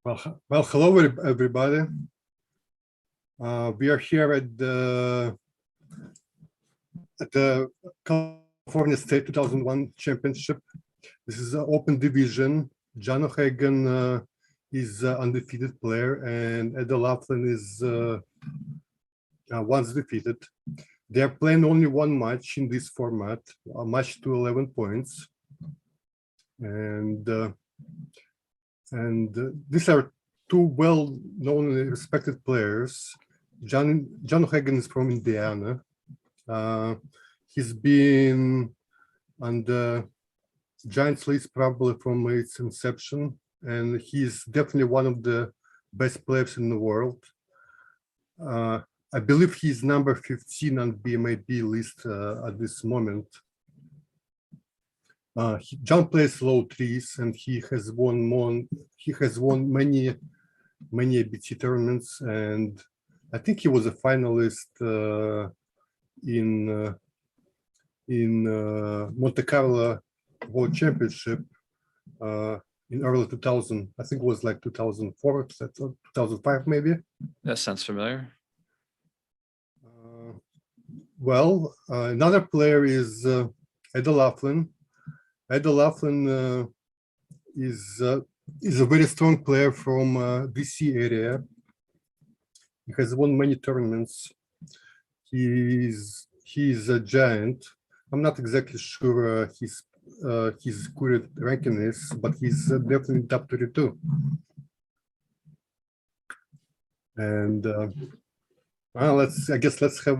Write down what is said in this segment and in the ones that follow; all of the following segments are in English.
Well, hello everybody. We are here at the California State 2001 Championship. This is an open division. John O'Hagan is an undefeated player, and Ed Laughlin is once defeated. They are playing only one match in this format, a match to 11 points, and these are two well-known and respected players. John O'Hagan is from Indiana. He's been on the Giants list probably from its inception, and he's definitely one of the best players in the world. I believe he's number 15 on BMAB list at this moment. John plays low threes, and he has won many ABT tournaments, and I think he was a finalist in Monte Carlo World Championship in early 2000. I think it was like 2004, 2005 maybe. That sounds familiar. Another player is Ed Laughlin. Ed Laughlin is a very strong player from DC area. He has won many tournaments. He's a giant. I'm not exactly sure his current ranking is, but he's definitely top 32. And I guess let's have.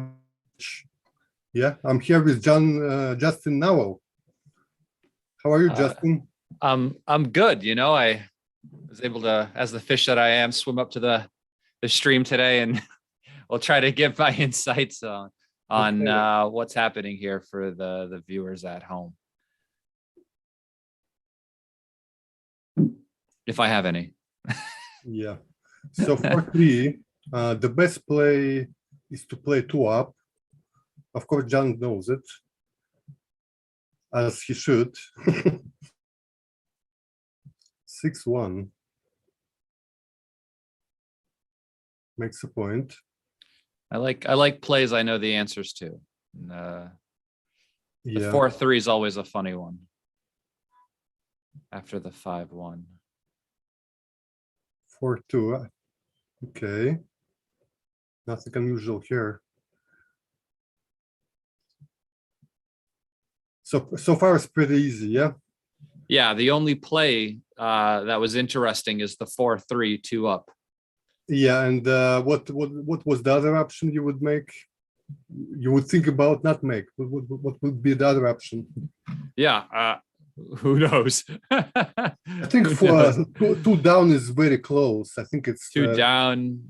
Yeah, I'm here with Justin Nowell. How are you, Justin? I'm good. You know, I was able to, as the fish that I am, swim up to the stream today, and we'll try to give my insights on what's happening here for the viewers at home, if I have any. Yeah. So for three, the best play is to play two up. Of course, John knows it, as he should. 6-1 makes a point. I like plays I know the answers to. The 4-3 is always a funny one after the 5-1. 4-2. Okay. Nothing unusual here. So far it's pretty easy, yeah? Yeah, the only play that was interesting is the 4-3 2 up. Yeah, and what was the other option you would make? You would think about not make. What would be the other option? Yeah, who knows? I think two down is very close. I think it's two down.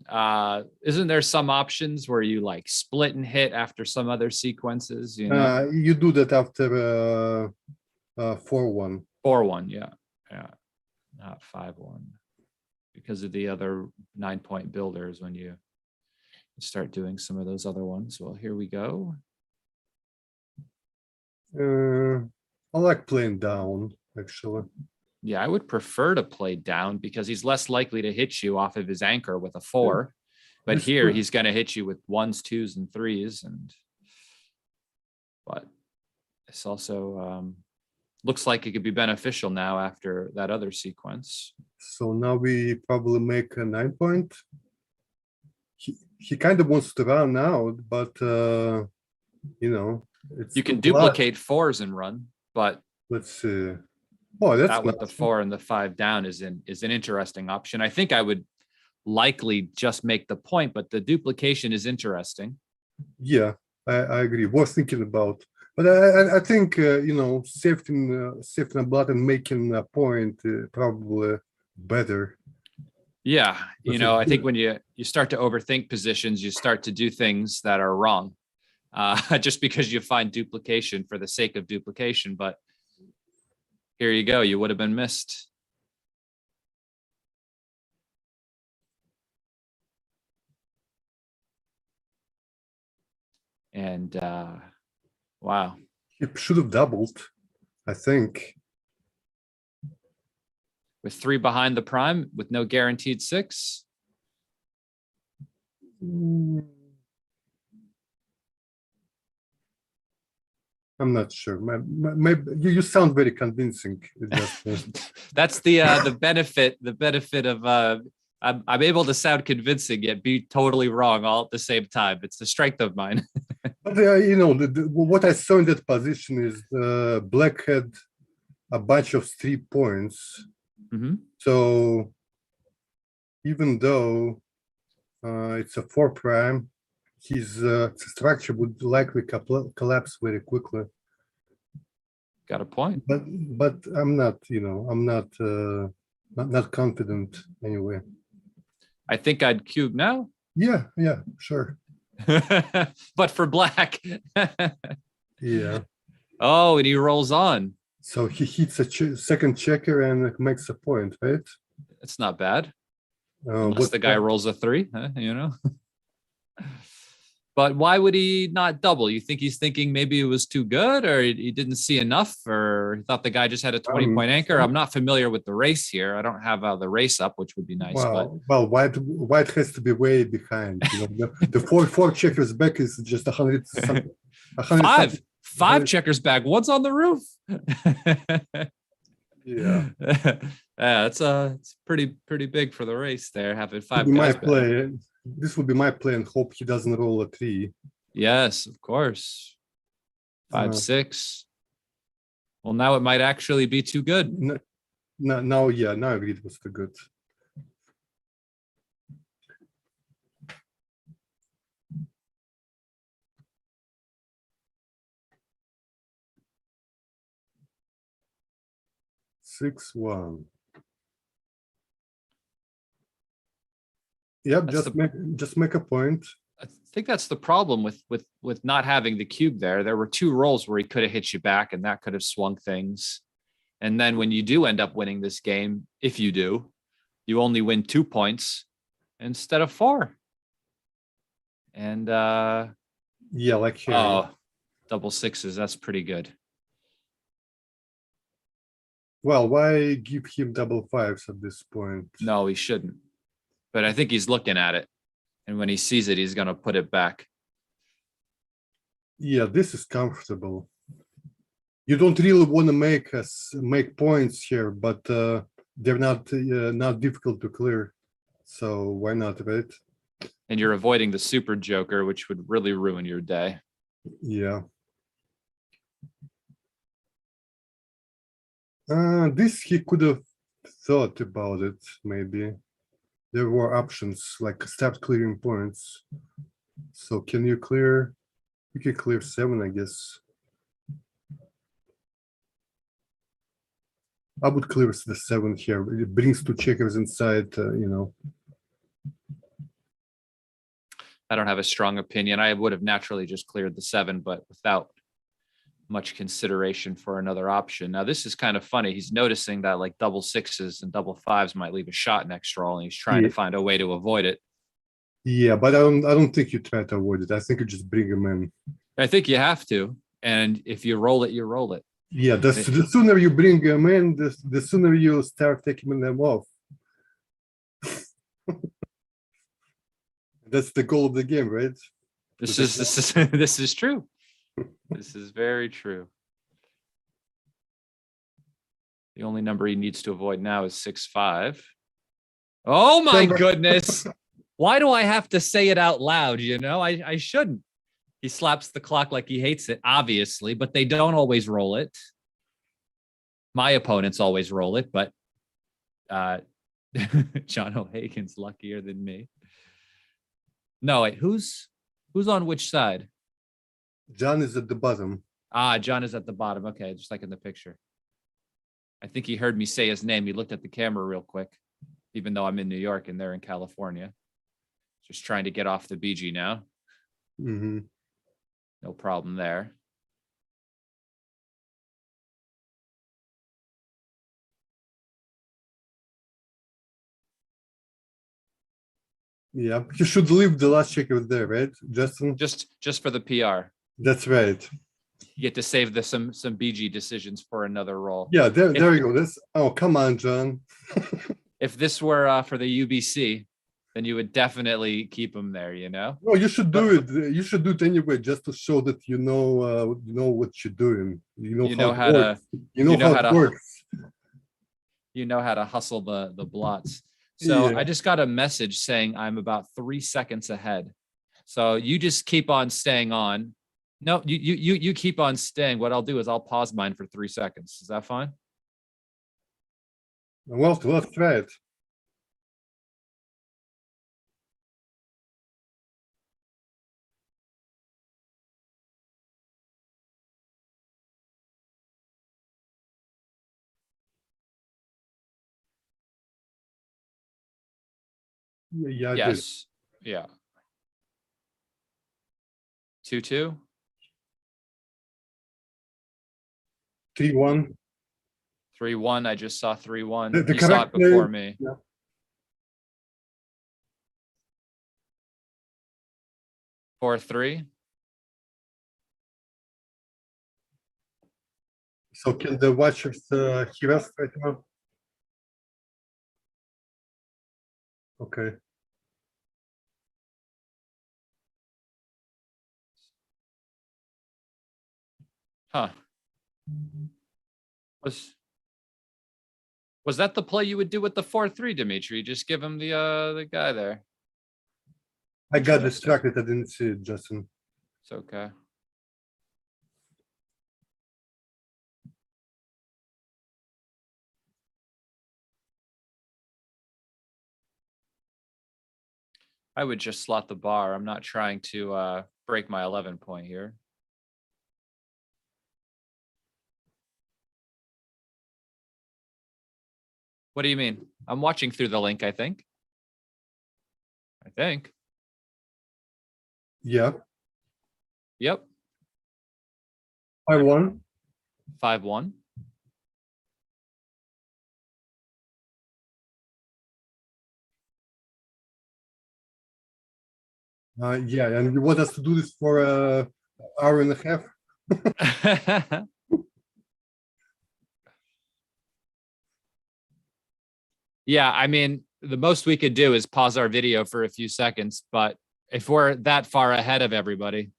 Isn't there some options where you like split and hit after some other sequences? You know? You do that after 4-1. 4-1, yeah, not 5-1, because of the other 9-point builders when you start doing some of those other ones. Well, here we go. I like playing down, actually. Yeah, I would prefer to play down because he's less likely to hit you off of his anchor with a 4. But here he's going to hit you with 1s, 2s, and 3s, but it's also looks like it could be beneficial now after that other sequence. So now we probably make a 9-point. He kind of wants to run out, but you know, you can duplicate 4s and run, but let's see. Oh, that's that with the 4 and the 5 down is an interesting option. I think I would likely just make the point, but the duplication is interesting. Yeah, I agree. Worth thinking about. But I think you know, safety a blood and making a point probably better. Yeah, you know, I think when you start to overthink positions, you start to do things that are wrong, just because you find duplication for the sake of duplication. But here you go, you would have been missed. And wow. He should have doubled, I think. with 3 behind the prime with no guaranteed 6. I'm not sure. Maybe you sound very convincing. That's the benefit of I'm able to sound convincing yet be totally wrong all at the same time. It's the strength of mine. But what I saw in that position is Black had a bunch of 3 points. Mm-hmm. So even though it's a 4 prime, his structure would likely collapse very quickly. Got a point. But I'm not, I'm not confident anyway. I think I'd cube now. Yeah, sure. But for black. Yeah. Oh, and he rolls on. So he hits a second checker and makes a point, right? It's not bad. Unless the guy rolls a 3, But why would he not double? You think he's thinking maybe it was too good, or he didn't see enough, or he thought the guy just had a 20-point anchor? I'm not familiar with the race here. I don't have the race up, which would be nice. Well, white has to be way behind. The 4 checkers back is just 100. 5 checkers back. One's on the roof. Yeah. Yeah, it's pretty big for the race there, having 5 guys back. This would be my play and hope he doesn't roll a 3. Yes, of course. 5, 6. Well, now it might actually be too good. Now I agree it was too good. Six, 1. Yep, just make a point. I think that's the problem with not having the cube there. There were 2 rolls where he could have hit you back, and that could have swung things. And then when you do end up winning this game, if you do, you only win 2 points instead of 4. And yeah, like here. Oh, double 6s. That's pretty good. Well, why give him double 5s at this point? No, he shouldn't. But I think he's looking at it. And when he sees it, he's going to put it back. Yeah, this is comfortable. You don't really want to make points here, but they're not difficult to clear. So why not, right? And you're avoiding the super joker, which would really ruin your day. Yeah. This he could have thought about it, maybe. There were options like start clearing points. So can you clear? You can clear 7, I guess. I would clear the 7 here. It brings 2 checkers inside, I don't have a strong opinion. I would have naturally just cleared the 7, but without much consideration for another option. Now, this is kind of funny. He's noticing that like double 6s and double 5s might leave a shot next roll, and he's trying to find a way to avoid it. Yeah, but I don't think you try to avoid it. I think you just bring him in. I think you have to. And if you roll it, you roll it. Yeah, the sooner you bring him in, the sooner you start taking them off. That's the goal of the game, right? This is true. This is very true. The only number he needs to avoid now is 6-5. Oh my goodness. Why do I have to say it out loud? I shouldn't. He slaps the clock like he hates it, obviously, but they don't always roll it. My opponents always roll it, but John O'Hagan's luckier than me. No, wait, who's on which side? John is at the bottom. John is at the bottom. Okay, just like in the picture. I think he heard me say his name. He looked at the camera real quick, even though I'm in New York and they're in California. Just trying to get off the BG now. Mm-hmm. No problem there. Yeah, you should leave the last checker there, right, Justin? Just for the PR. That's right. You get to save some BG decisions for another roll. Yeah, there you go. That's come on, John. If this were for the UBC, then you would definitely keep him there, you know? No, you should do it. You should do it anyway, just to show that you know what you're doing. You know how it works. You know how it works. You know how to hustle the blots. So Yeah. I just got a message saying I'm about 3 seconds ahead. So you just keep on staying on. No, you keep on staying. What I'll do is I'll pause mine for 3 seconds. Is that fine? Well, let's try it. Yeah, I did. Yes. Yeah. 2-2. 3-1. 3-1. I just saw 3-1. The You saw it correct play- before me. Yeah. 4-3. So can the watchers hear us right now? Okay. Huh. Was that the play you would do with the 4-3, Dmitry? Just give him the guy there. I got distracted. I didn't see it, Justin. It's okay. I would just slot the bar. I'm not trying to break my 11 point here. What do you mean? I'm watching through the link, I think. Yeah. Yep. 5-1. 5-1. Yeah, and you want us to do this for an hour and a half? Yeah, I mean, the most we could do is pause our video for a few seconds, but if we're that far ahead of everybody.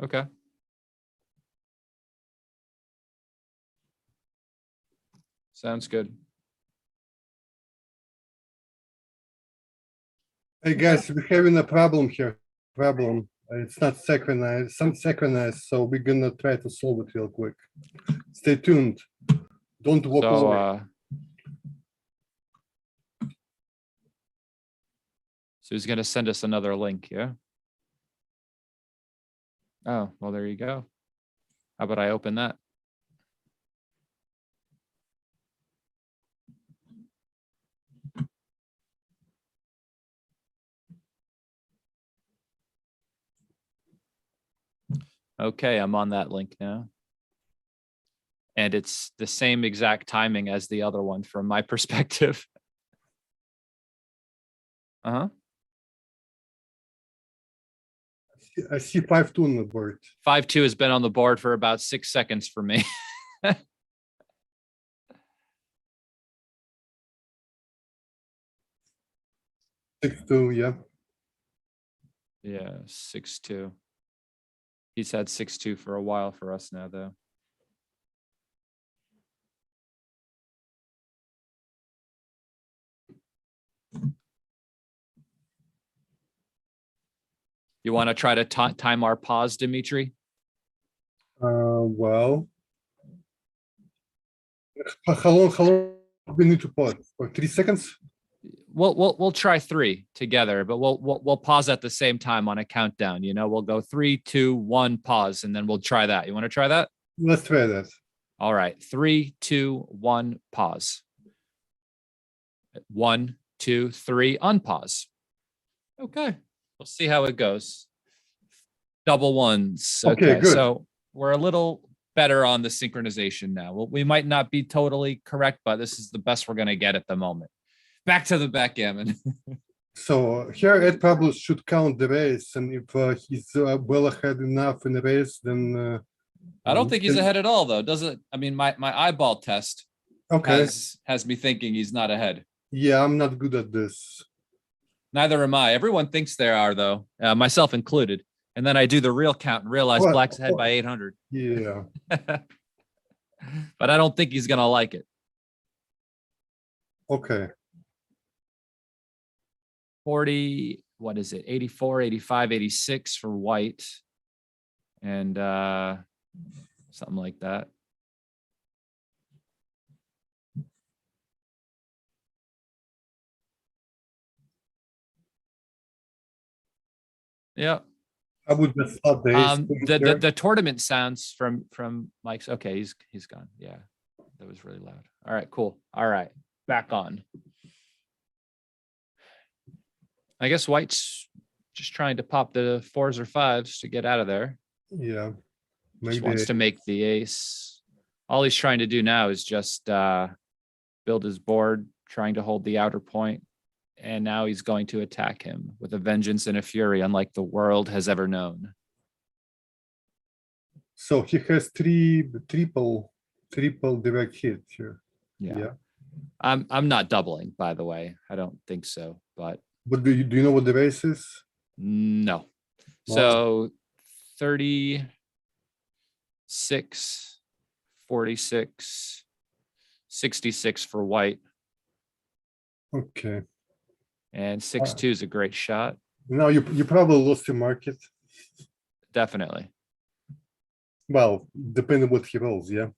Okay. Sounds good. Hey guys, we're having a problem here. It's not synchronized. Some synchronized, so we're gonna try to solve it real quick. Stay tuned. Don't walk away. So he's gonna send us another link, yeah? Oh, well, there you go. How about I open that? Okay, I'm on that link now. And it's the same exact timing as the other one from my perspective. Uh-huh. I see 5-2 on the board. 5-2 has been on the board for about 6 seconds for me. 6-2, yeah. Yeah, 6-2. He's had 6-2 for a while for us now, though. You want to try to time our pause, Dmitry? Well, how long do we need to pause? For 3 seconds? We'll try 3 together, but we'll pause at the same time on a countdown. You know, we'll go 3, 2, 1, pause, and then we'll try that. You want to try that? Let's try that. All right, 3, 2, 1, pause. 1, 2, 3, unpause. Okay, we'll see how it goes. Double ones. Okay, good. So we're a little better on the synchronization now. Well, we might not be totally correct, but this is the best we're going to get at the moment. Back to the backgammon. So here Ed probably should count the race, and if he's well ahead enough in the race, then I don't think he's ahead at all, though, does it? I mean, my eyeball test okay. has me thinking he's not ahead. Yeah, I'm not good at this. Neither am I. Everyone thinks they are, though, myself included. And then I do the real count and realize Well, Black's ahead by 800. Yeah. But I don't think he's going to like it. Okay. 40, what is it? 84, 85, 86 for white. And something like that. Yeah. I would just thought the tournament sounds from Mike's. Okay, he's gone. Yeah, that was really loud. All right, cool. All right, back on. I guess White's just trying to pop the 4s or 5s to get out of there. Yeah, Just wants to make the ace. All he's trying to do now is just build his board, trying to hold the outer point. And now he's going to attack him with a vengeance and a fury unlike the world has ever known. So he has triple direct hit here. Yeah. I'm not doubling, by the way. I don't think so, but do you know what the race is? No. So 36, 46, 66 for white. Okay. And 6-2 is a great shot. Now you probably lost your market. Definitely. Well, depending on what he rolls, yeah.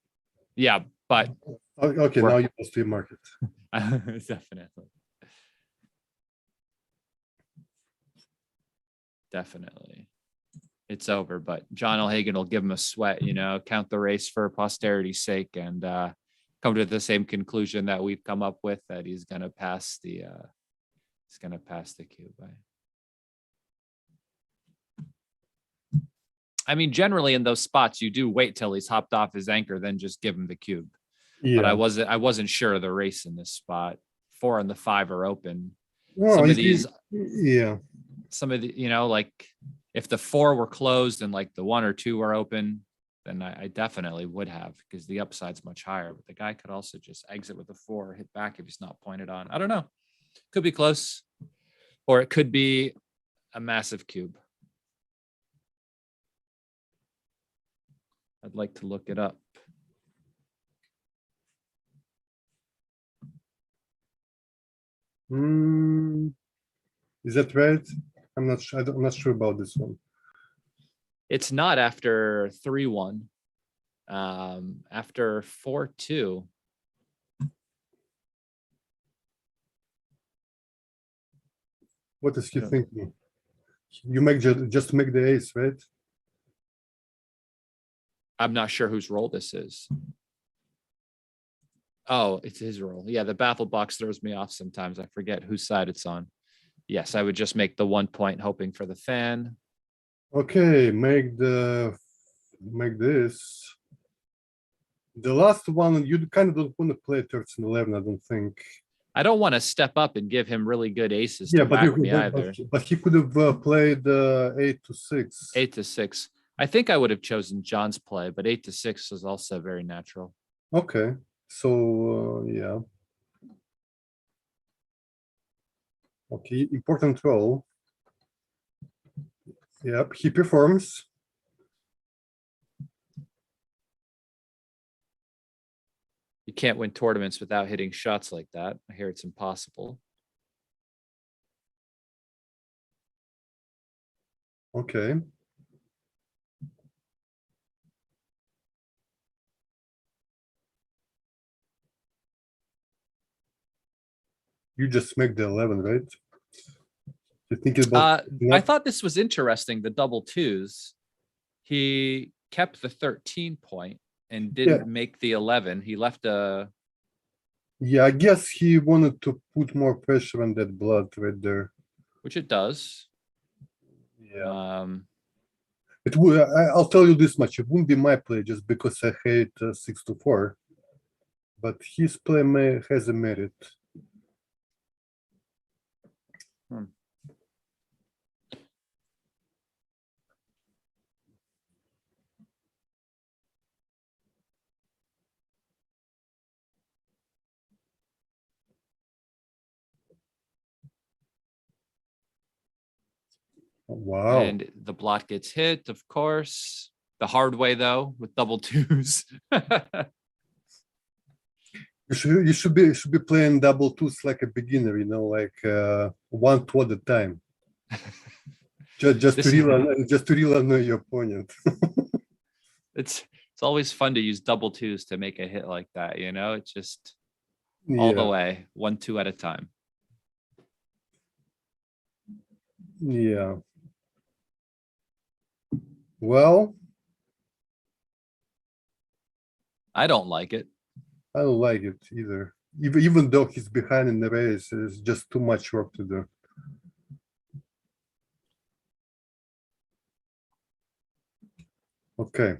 Yeah, but okay, now you lost your market. Definitely. Definitely. It's over, but John O'Hagan will give him a sweat, count the race for posterity's sake and come to the same conclusion that we've come up with, that he's going to pass the cube. I mean, generally in those spots, you do wait till he's hopped off his anchor, then just give him the cube. Yeah. But I wasn't sure of the race in this spot. 4 and the 5 are open. Well, some of these, like if the 4 were closed and like the 1 or 2 were open, then I definitely would have, because the upside's much higher. But the guy could also just exit with a 4, hit back if he's not pointed on. I don't know. Could be close, or it could be a massive cube. I'd like to look it up. Is that right? I'm not sure. I'm not sure about this one. It's not after 3-1. After 4-2. What is he thinking? You make just make the ace, right? I'm not sure whose role this is. Oh, it's his role. Yeah, the baffle box throws me off sometimes. I forget whose side it's on. Yes, I would just make the 1 point, hoping for the fan. Okay, make this. The last one, you kind of don't want to play 13-11, I don't think. I don't want to step up and give him really good aces to back me either. But he could have played 8-6. 8-6. I think I would have chosen John's play, but 8-6 is also very natural. Okay, so yeah. Okay, important roll. Yep, he performs. You can't win tournaments without hitting shots like that. I hear it's impossible. Okay. You just make the 11, right? You think about I thought this was interesting, the double 2s. He kept the 13 point and didn't make the 11. He left a... Yeah, I guess he wanted to put more pressure on that blood right there. Which it does. Yeah. It would. I'll tell you this much: it wouldn't be my play just because I hate 6-4. But his play has a merit. Wow. And the blot gets hit, of course. The hard way, though, with double twos. You should be playing double twos like a beginner, like 1-2 at a time. just to really know your opponent. It's always fun to use double twos to make a hit like that, It's just all the way, 1-2 at a time. Yeah. Well, I don't like it. I don't like it either. Even though he's behind in the race, there's just too much work to do. Okay.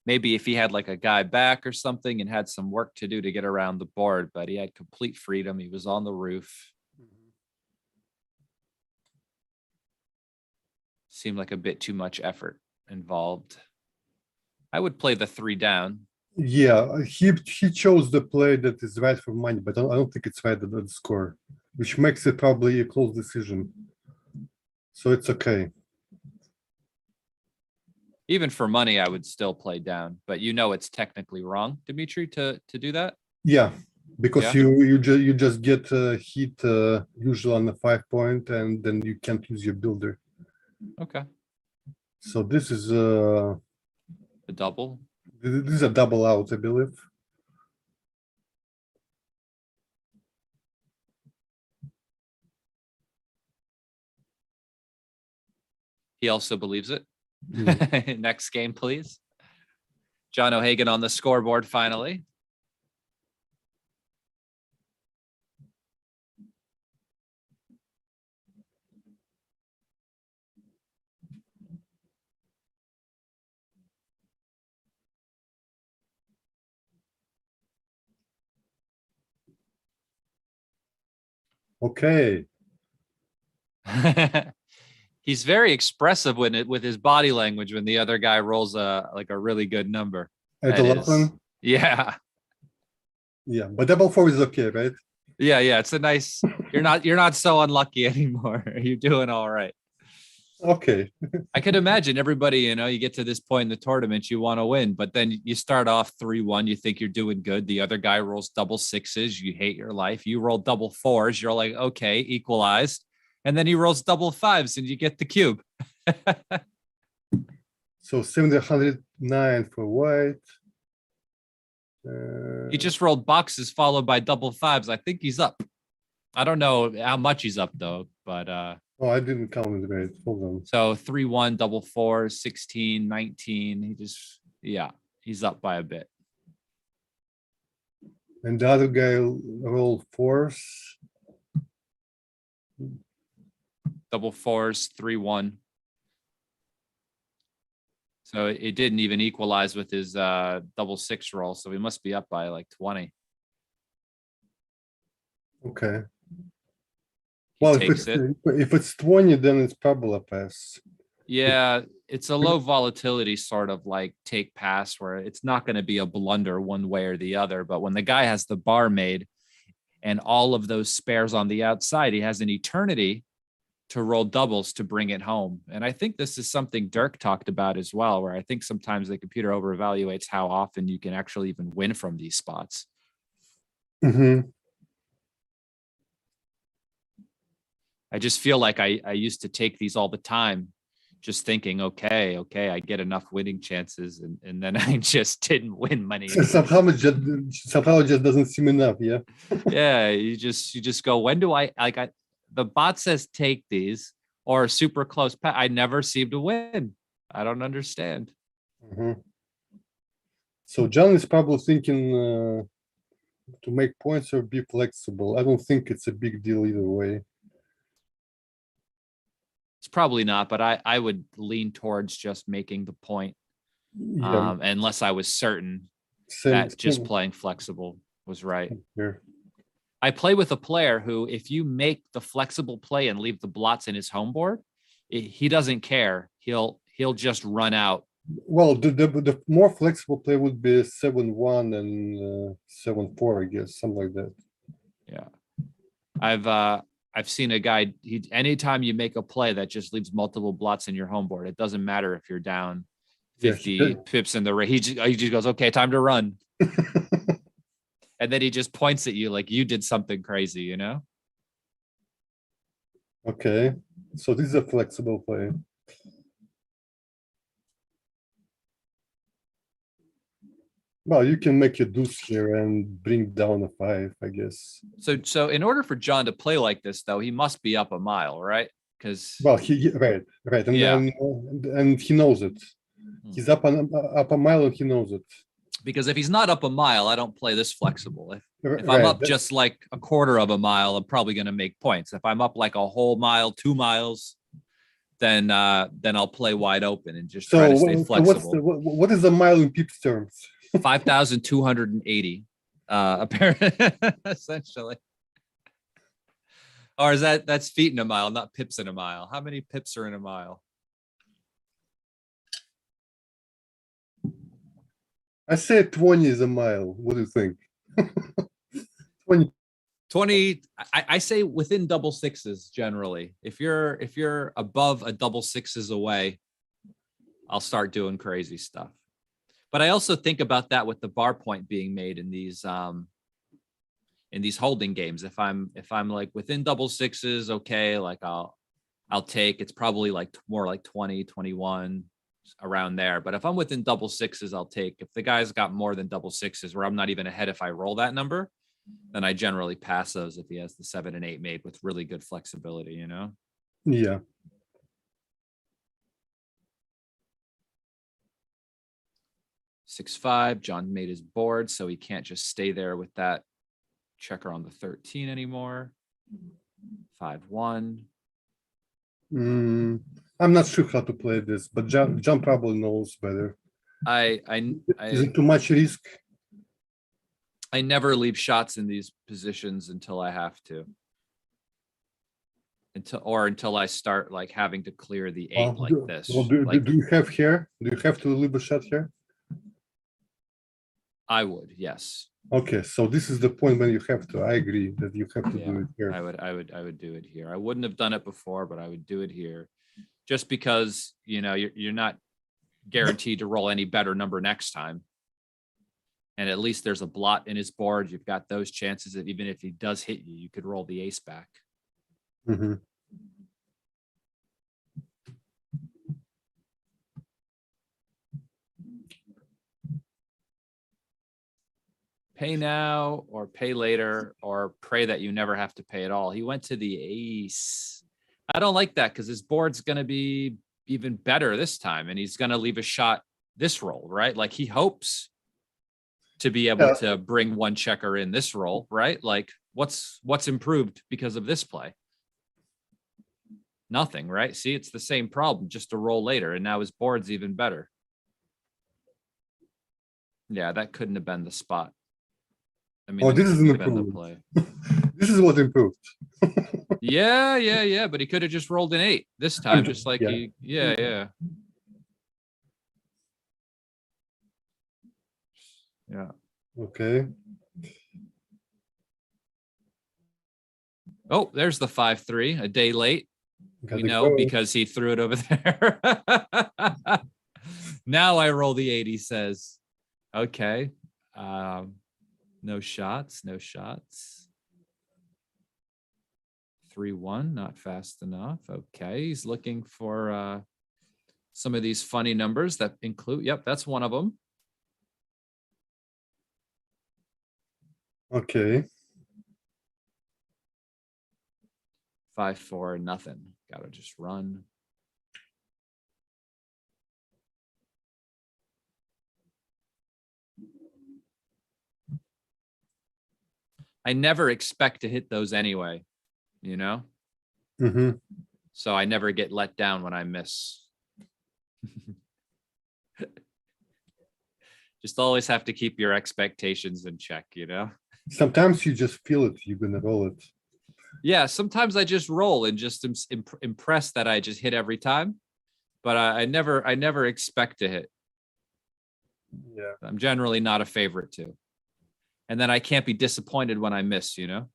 Maybe if he had like a guy back or something and had some work to do to get around the board, but he had complete freedom. He was on the roof. Seemed like a bit too much effort involved. I would play the 3 down. Yeah, he chose the play that is right for money, but I don't think it's right at the score, which makes it probably a close decision. So it's okay. Even for money, I would still play down, but it's technically wrong, Dmitry, to do that. Yeah, because you just get hit usually on the 5 point, and then you can't use your builder. Okay. So this is a double. This is a double out, I believe. He also believes it. Next game, please. John O'Hagan on the scoreboard finally. Okay. He's very expressive with his body language when the other guy rolls a really good number. At 11? Yeah. Yeah, but double 4 is okay, right? Yeah, it's a nice. You're not so unlucky anymore. You're doing all right. Okay. I could imagine everybody, you get to this point in the tournament, you want to win, but then you start off 3-1, you think you're doing good. The other guy rolls double 6s, you hate your life. You roll double 4s, you're like, okay, equalized. And then he rolls double 5s and you get the cube. So 709 for white. He just rolled boxes followed by double 5s. I think he's up. I don't know how much he's up though, but oh, I didn't count it right. Hold on. So 3-1, double 4, 16, 19. He's up by a bit. And the other guy rolled 4s. Double 4s, 3-1. So it didn't even equalize with his double 6 roll. So he must be up by like 20. Okay. Well, if it's 20, then it's probably a pass. Yeah, it's a low volatility sort of like take pass where it's not going to be a blunder one way or the other. But when the guy has the bar made and all of those spares on the outside, he has an eternity to roll doubles to bring it home. And I think this is something Dirk talked about as well, where I think sometimes the computer overevaluates how often you can actually even win from these spots. Mm-hmm. I just feel like I used to take these all the time, just thinking, okay, I get enough winning chances. And then I just didn't win money. Somehow it just doesn't seem enough. Yeah. Yeah. You just go, when do the bot says take these or super close. I never seem to win. I don't understand. Mm-hmm. So John is probably thinking to make points or be flexible. I don't think it's a big deal either way. It's probably not, but I would lean towards just making the point, Yeah, unless I was certain same just playing flexible was right. here. I play with a player who, if you make the flexible play and leave the blots in his home board, he doesn't care. He'll just run out. Well, the more flexible play would be 7-1 and 7-4, I guess, something like that. Yeah, I've seen a guy. Anytime you make a play that just leaves multiple blots in your home board, it doesn't matter if you're down 50 pips in the race. He just goes, okay, time to run. And then he just points at you like you did something crazy, you know? Okay, so this is a flexible play. Well, you can make a deuce here and bring down a 5, I guess. So in order for John to play like this, though, he must be up a mile, right? Because well, right, and yeah. and he knows it. He's up a mile and he knows it. Because if he's not up a mile, I don't play this flexible. If I'm Right, up just like a quarter of a mile, I'm probably going to make points. If I'm up like a whole mile, 2 miles, then I'll play wide open and just try to stay flexible. What is a mile in pips terms? 5,280, apparently, essentially. Or is that's feet in a mile, not pips in a mile? How many pips are in a mile? I say 20 is a mile. What do you think? 20. I say within double sixes generally. If you're above a double sixes away, I'll start doing crazy stuff. But I also think about that with the bar point being made in these holding games. If I'm like within double sixes, okay, like I'll take, it's probably like more like 20, 21 around there. But if I'm within double sixes, I'll take. If the guy's got more than double sixes where I'm not even ahead if I roll that number, then I generally pass those if he has the 7 and 8 made with really good flexibility, you know? Yeah. 6-5. John made his board, so he can't just stay there with that checker on the 13 anymore. 5-1. I'm not sure how to play this, but John probably knows better. Is it too much risk? I never leave shots in these positions until I have to. Until I start like having to clear the 8 like this. Well, do you have here? Do you have to leave a shot here? I would, yes. Okay, so this is the point when you have to. I agree that you have to do it here. I would do it here. I wouldn't have done it before, but I would do it here, just because you're not guaranteed to roll any better number next time. And at least there's a blot in his board. You've got those chances that even if he does hit you, you could roll the ace back. Mm-hmm. Pay now or pay later or pray that you never have to pay at all. He went to the ace. I don't like that because his board's going to be even better this time. And he's going to leave a shot this roll, right? Like he hopes to be able to bring one checker in this roll, right? Like what's improved because of this play? Nothing, right? See, it's the same problem, just a roll later. And now his board's even better. Yeah, that couldn't have been the spot. I mean, this is an improvement. This is what improved. Yeah. But he could have just rolled an 8 this time, just like yeah. Okay. Oh, there's the 5-3, a day late. We know because he threw it over there. Now I roll the 8, he says. Okay. No shots. 3-1, not fast enough. Okay, he's looking for some of these funny numbers that include, yep, that's one of them. Okay. 5-4, nothing. Gotta just run. I never expect to hit those anyway, you know? Mm-hmm. So I never get let down when I miss. Just always have to keep your expectations in check, you know? Sometimes you just feel it. You're gonna roll it. Yeah, sometimes I just roll and just am impressed that I just hit every time, but I never expect to hit. Yeah. I'm generally not a favorite to. And then I can't be disappointed when I miss, you know?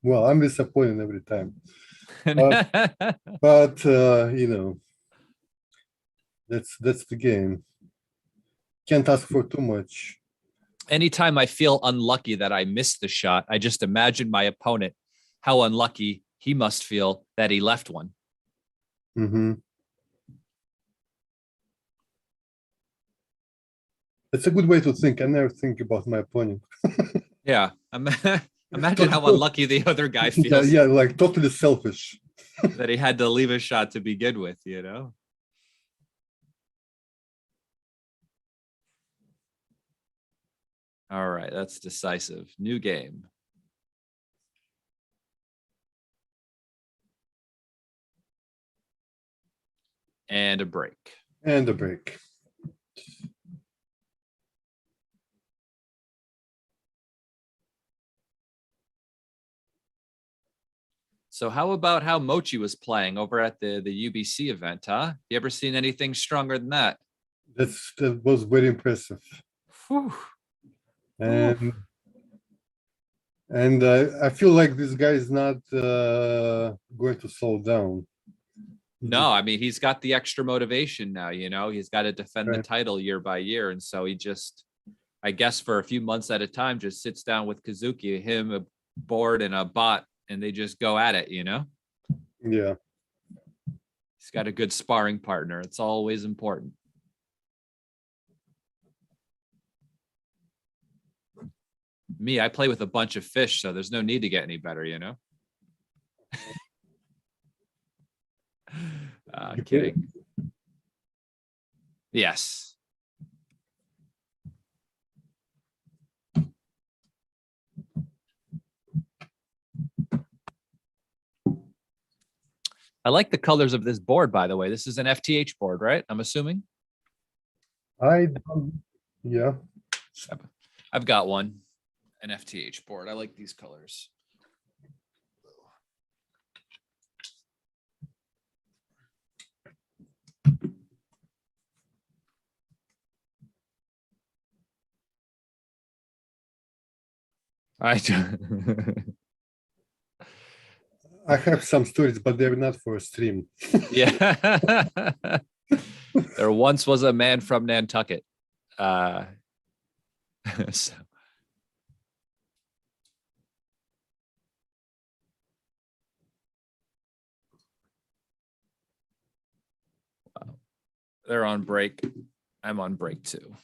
Well, I'm disappointed every time. But you know, that's the game. Can't ask for too much. Anytime I feel unlucky that I missed the shot, I just imagine my opponent, how unlucky he must feel that he left one. Mm-hmm. It's a good way to think. I never think about my opponent. Yeah. Imagine how unlucky the other guy feels. Yeah, like totally selfish. That he had to leave a shot to begin with, you know? All right, that's decisive. New game. And a break. And a break. So how about how Mochi was playing over at the UBC event, huh? You ever seen anything stronger than that? That was very impressive. Whew. And I feel like this guy is not going to slow down. No, I mean, he's got the extra motivation now, you know, he's got to defend the Right. title year by year. And so he just, I guess for a few months at a time, just sits down with Kazuki, him, a board and a bot, and they just go at it, you know? Yeah. He's got a good sparring partner. It's always important. Me, I play with a bunch of fish, so there's no need to get any better, you know? Kidding. Yes. I like the colors of this board, by the way. This is an FTH board, right? I'm assuming. Yeah. I've got one, an FTH board. I like these colors. I have some stories, but they're not for a stream. Yeah. There once was a man from Nantucket. So. Wow. They're on break. I'm on break too.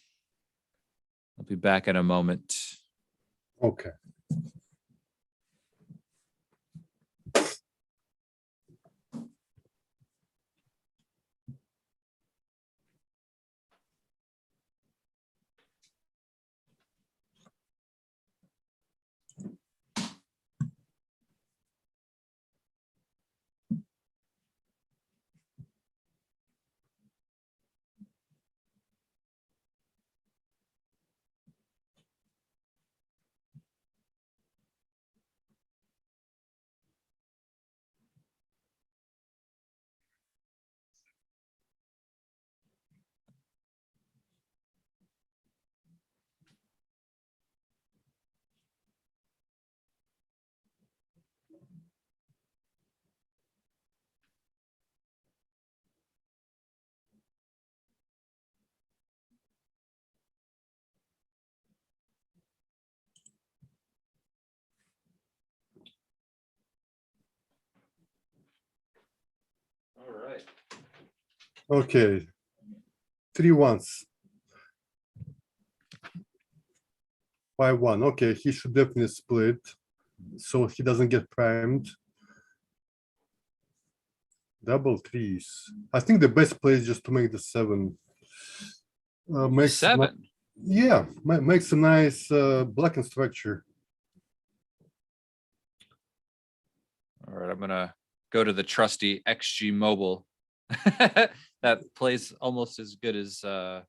I'll be back in a moment. Okay. All right. Okay. 3-1s. 5-1. Okay, he should definitely split, so he doesn't get primed. Double threes. I think the best play is just to make the 7. Makes 7. makes a nice blocking structure. All right, I'm gonna go to the trusty XG Mobile. That plays almost as good as my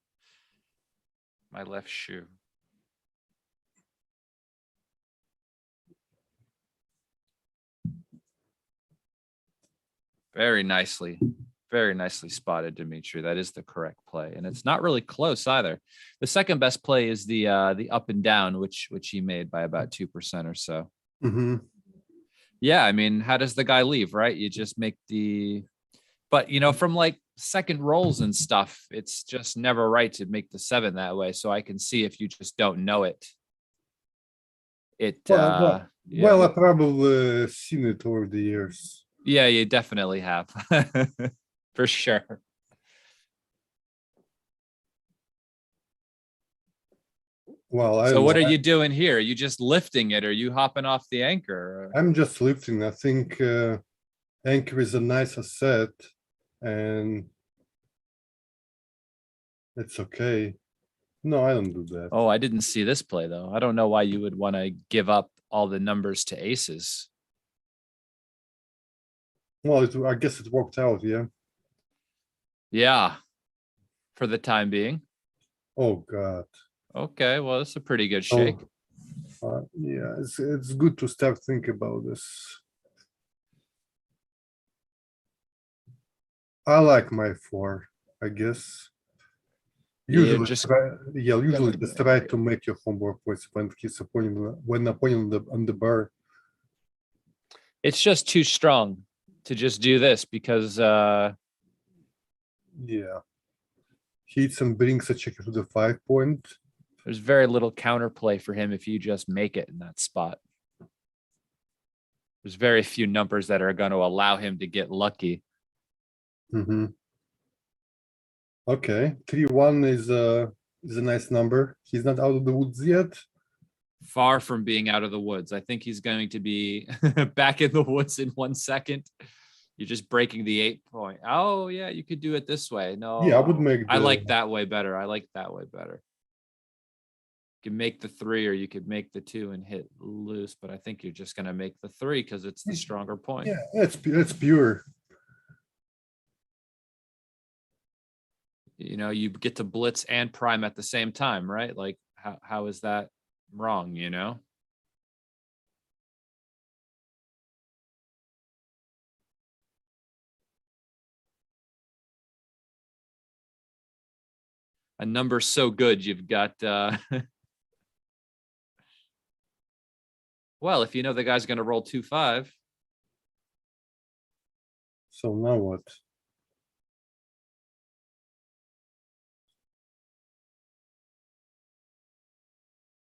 left shoe. Very nicely spotted, Dmitry. That is the correct play, and it's not really close either. The second best play is the up and down, which he made by about 2% or so. Mm-hmm. Yeah, I mean, how does the guy leave, right? You just make the, but you know, from like second rolls and stuff, it's just never right to make the 7 that way. So I can see if you just don't know it. Well, I've probably seen it over the years. Yeah, you definitely have. For sure. Well, so what are you doing here? Are you just lifting it? Or are you hopping off the anchor? I'm just lifting. I think anchor is a nice asset, and it's okay. No, I don't do that. Oh, I didn't see this play though. I don't know why you would want to give up all the numbers to aces. Well, I guess it worked out, yeah. Yeah, for the time being. Oh God. Okay, well, that's a pretty good shake. Yeah, it's good to start thinking about this. I like my 4, I guess. Usually, just try to make your homework points when opponent on the bar. It's just too strong to just do this because yeah, hits and brings a checker to the 5 point. There's very little counterplay for him if you just make it in that spot. There's very few numbers that are going to allow him to get lucky. Mm-hmm. Okay, 3-1 is a nice number. He's not out of the woods yet. Far from being out of the woods. I think he's going to be back in the woods in 1 second. You're just breaking the 8 point. Oh yeah, you could do it this way. No, yeah, I would make. I like that way better. I like that way better. You can make the 3 or you could make the 2 and hit loose, but I think you're just going to make the 3 because it's the stronger point. Yeah, it's pure. You know, you get to blitz and prime at the same time, right? Like how is that wrong, you know? A number so good, you've got well, if you know the guy's going to roll 2-5. So now what?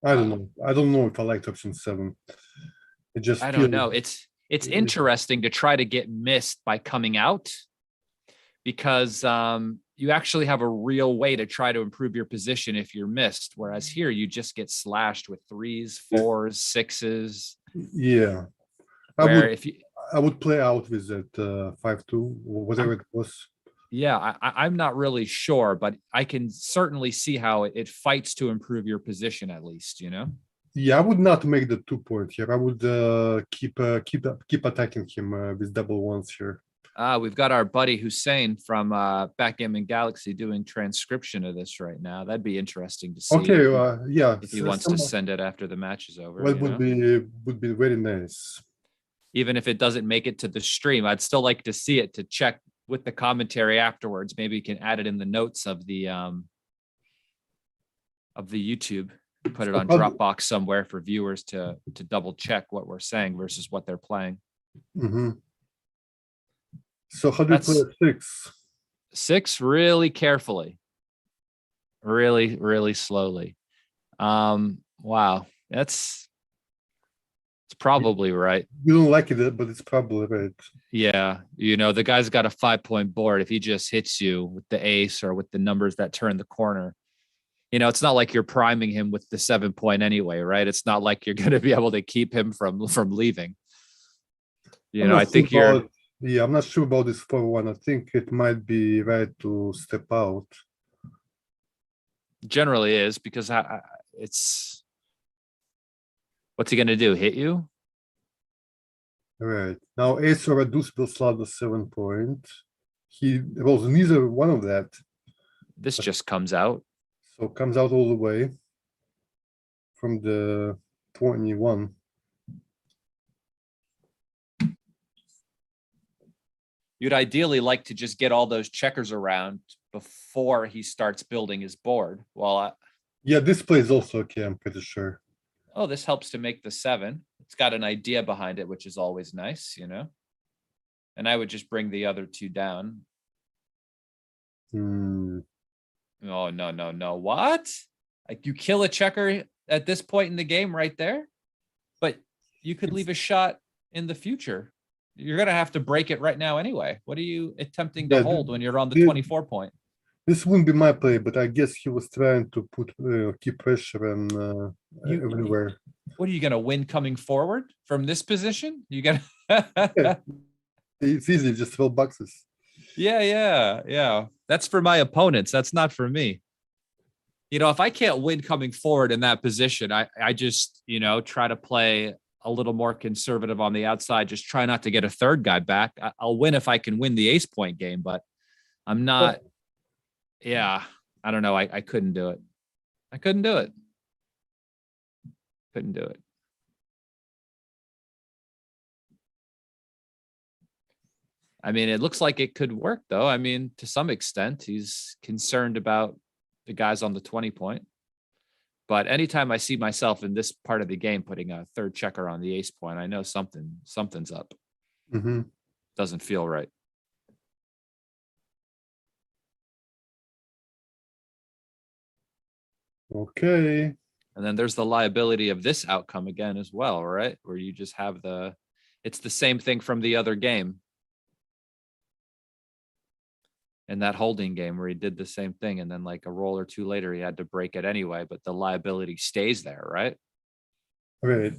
I don't know. I don't know if I liked option 7. It just I don't know. It's interesting to try to get missed by coming out because you actually have a real way to try to improve your position if you're missed. Whereas here you just get slashed with 3s, 4s, 6s. Yeah. I would play out with that 5-2 or whatever it was. Yeah, I'm not really sure, but I can certainly see how it fights to improve your position at least, you know? Yeah, I would not make the 2 point here. I would keep attacking him with double ones here. We've got our buddy Hussein from Backgammon Galaxy doing transcription of this right now. That'd be interesting to see. Okay, yeah. If he wants to send it after the match is over. Well, would be very nice. Even if it doesn't make it to the stream, I'd still like to see it to check with the commentary afterwards. Maybe you can add it in the notes of the YouTube. Put it on Dropbox somewhere for viewers to double check what we're saying versus what they're playing. Mm-hmm. So how do you play 6? 6 really carefully, really slowly. Wow, it's probably right. You don't like it, but it's probably right. Yeah, you know, the guy's got a 5-point board. If he just hits you with the ace or with the numbers that turn the corner, you know, it's not like you're priming him with the 7 point anyway, right? It's not like you're going to be able to keep him from leaving. You know, I think yeah, I'm not sure about this 4-1. I think it might be right to step out. Generally is because it's what's he going to do? Hit you? All right. Now ace or a deuce will slot the 7 point. He rolls neither one of that. This just comes out. So comes out all the way from the 21. You'd ideally like to just get all those checkers around before he starts building his board. Well, Yeah, this play is also okay, I'm pretty sure. oh, this helps to make the 7. It's got an idea behind it, which is always nice, you know? And I would just bring the other 2 down. Hmm. Oh, no, no, no. What? Like you kill a checker at this point in the game right there? But you could leave a shot in the future. You're going to have to break it right now anyway. What are you attempting to Yeah, hold when you're on the 24 point? This wouldn't be my play, but I guess he was trying to put keep pressure and everywhere. What are you going to win coming forward from this position? You got Yeah, it's easy, just 12 boxes. Yeah. That's for my opponents. That's not for me. You know, if I can't win coming forward in that position, I just, you know, try to play a little more conservative on the outside. Just try not to get a third guy back. I'll win if I can win the ace point game, but I'm not. Yeah, I don't know. I couldn't do it. I couldn't do it. Couldn't do it. I mean, it looks like it could work, though. I mean, to some extent, he's concerned about the guys on the 20 point. But anytime I see myself in this part of the game putting a third checker on the ace point, I know something's up. Mm-hmm. Doesn't feel right. Okay. And then there's the liability of this outcome again as well, right? Where you just have it's the same thing from the other game. In that holding game where he did the same thing. And then like a roll or 2 later, he had to break it anyway, but the liability stays there, right? Right.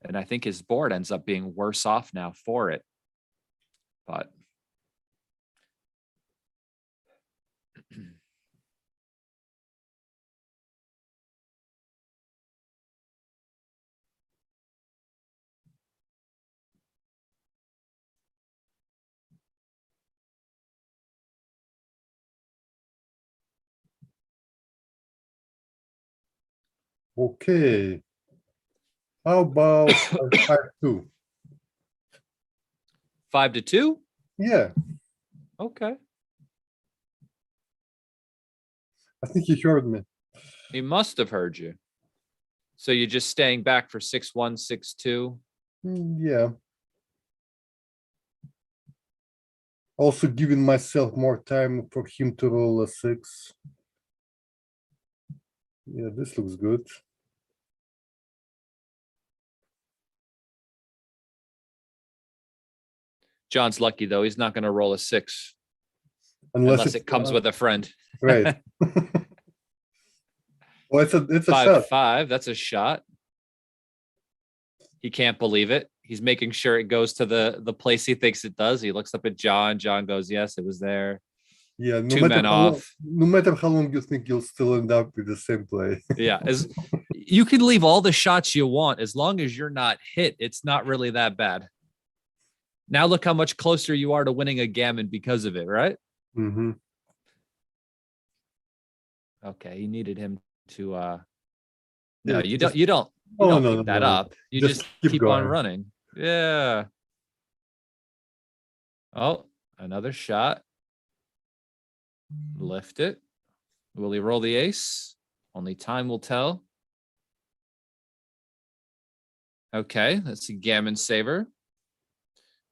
And I think his board ends up being worse off now for it. But Okay. How about 5-2? 5-2? Yeah, Okay. I think he heard me. He must have heard you. So you're just staying back for 6-1, 6-2. Yeah. Also giving myself more time for him to roll a 6. Yeah, this looks good. John's lucky though. He's not going to roll a 6 Unless it comes with a friend. right. Well, it's a shot. 5-5. That's a shot. He can't believe it. He's making sure it goes to the place he thinks it does. He looks up at John. John goes, "Yes, it was there." Yeah, no 2 matter men how long, off. no matter how long you think you'll still end up with the same play. Yeah, as you can leave all the shots you want as long as you're not hit. It's not really that bad. Now look how much closer you are to winning a gammon because of it, right? Mm-hmm. Okay, he needed him to no, Yeah, you just- don't Oh, pick no, that no. up. You just keep on going. running. Yeah. Oh, another shot. Lift it. Will he roll the ace? Only time will tell. Okay, that's a gammon saver.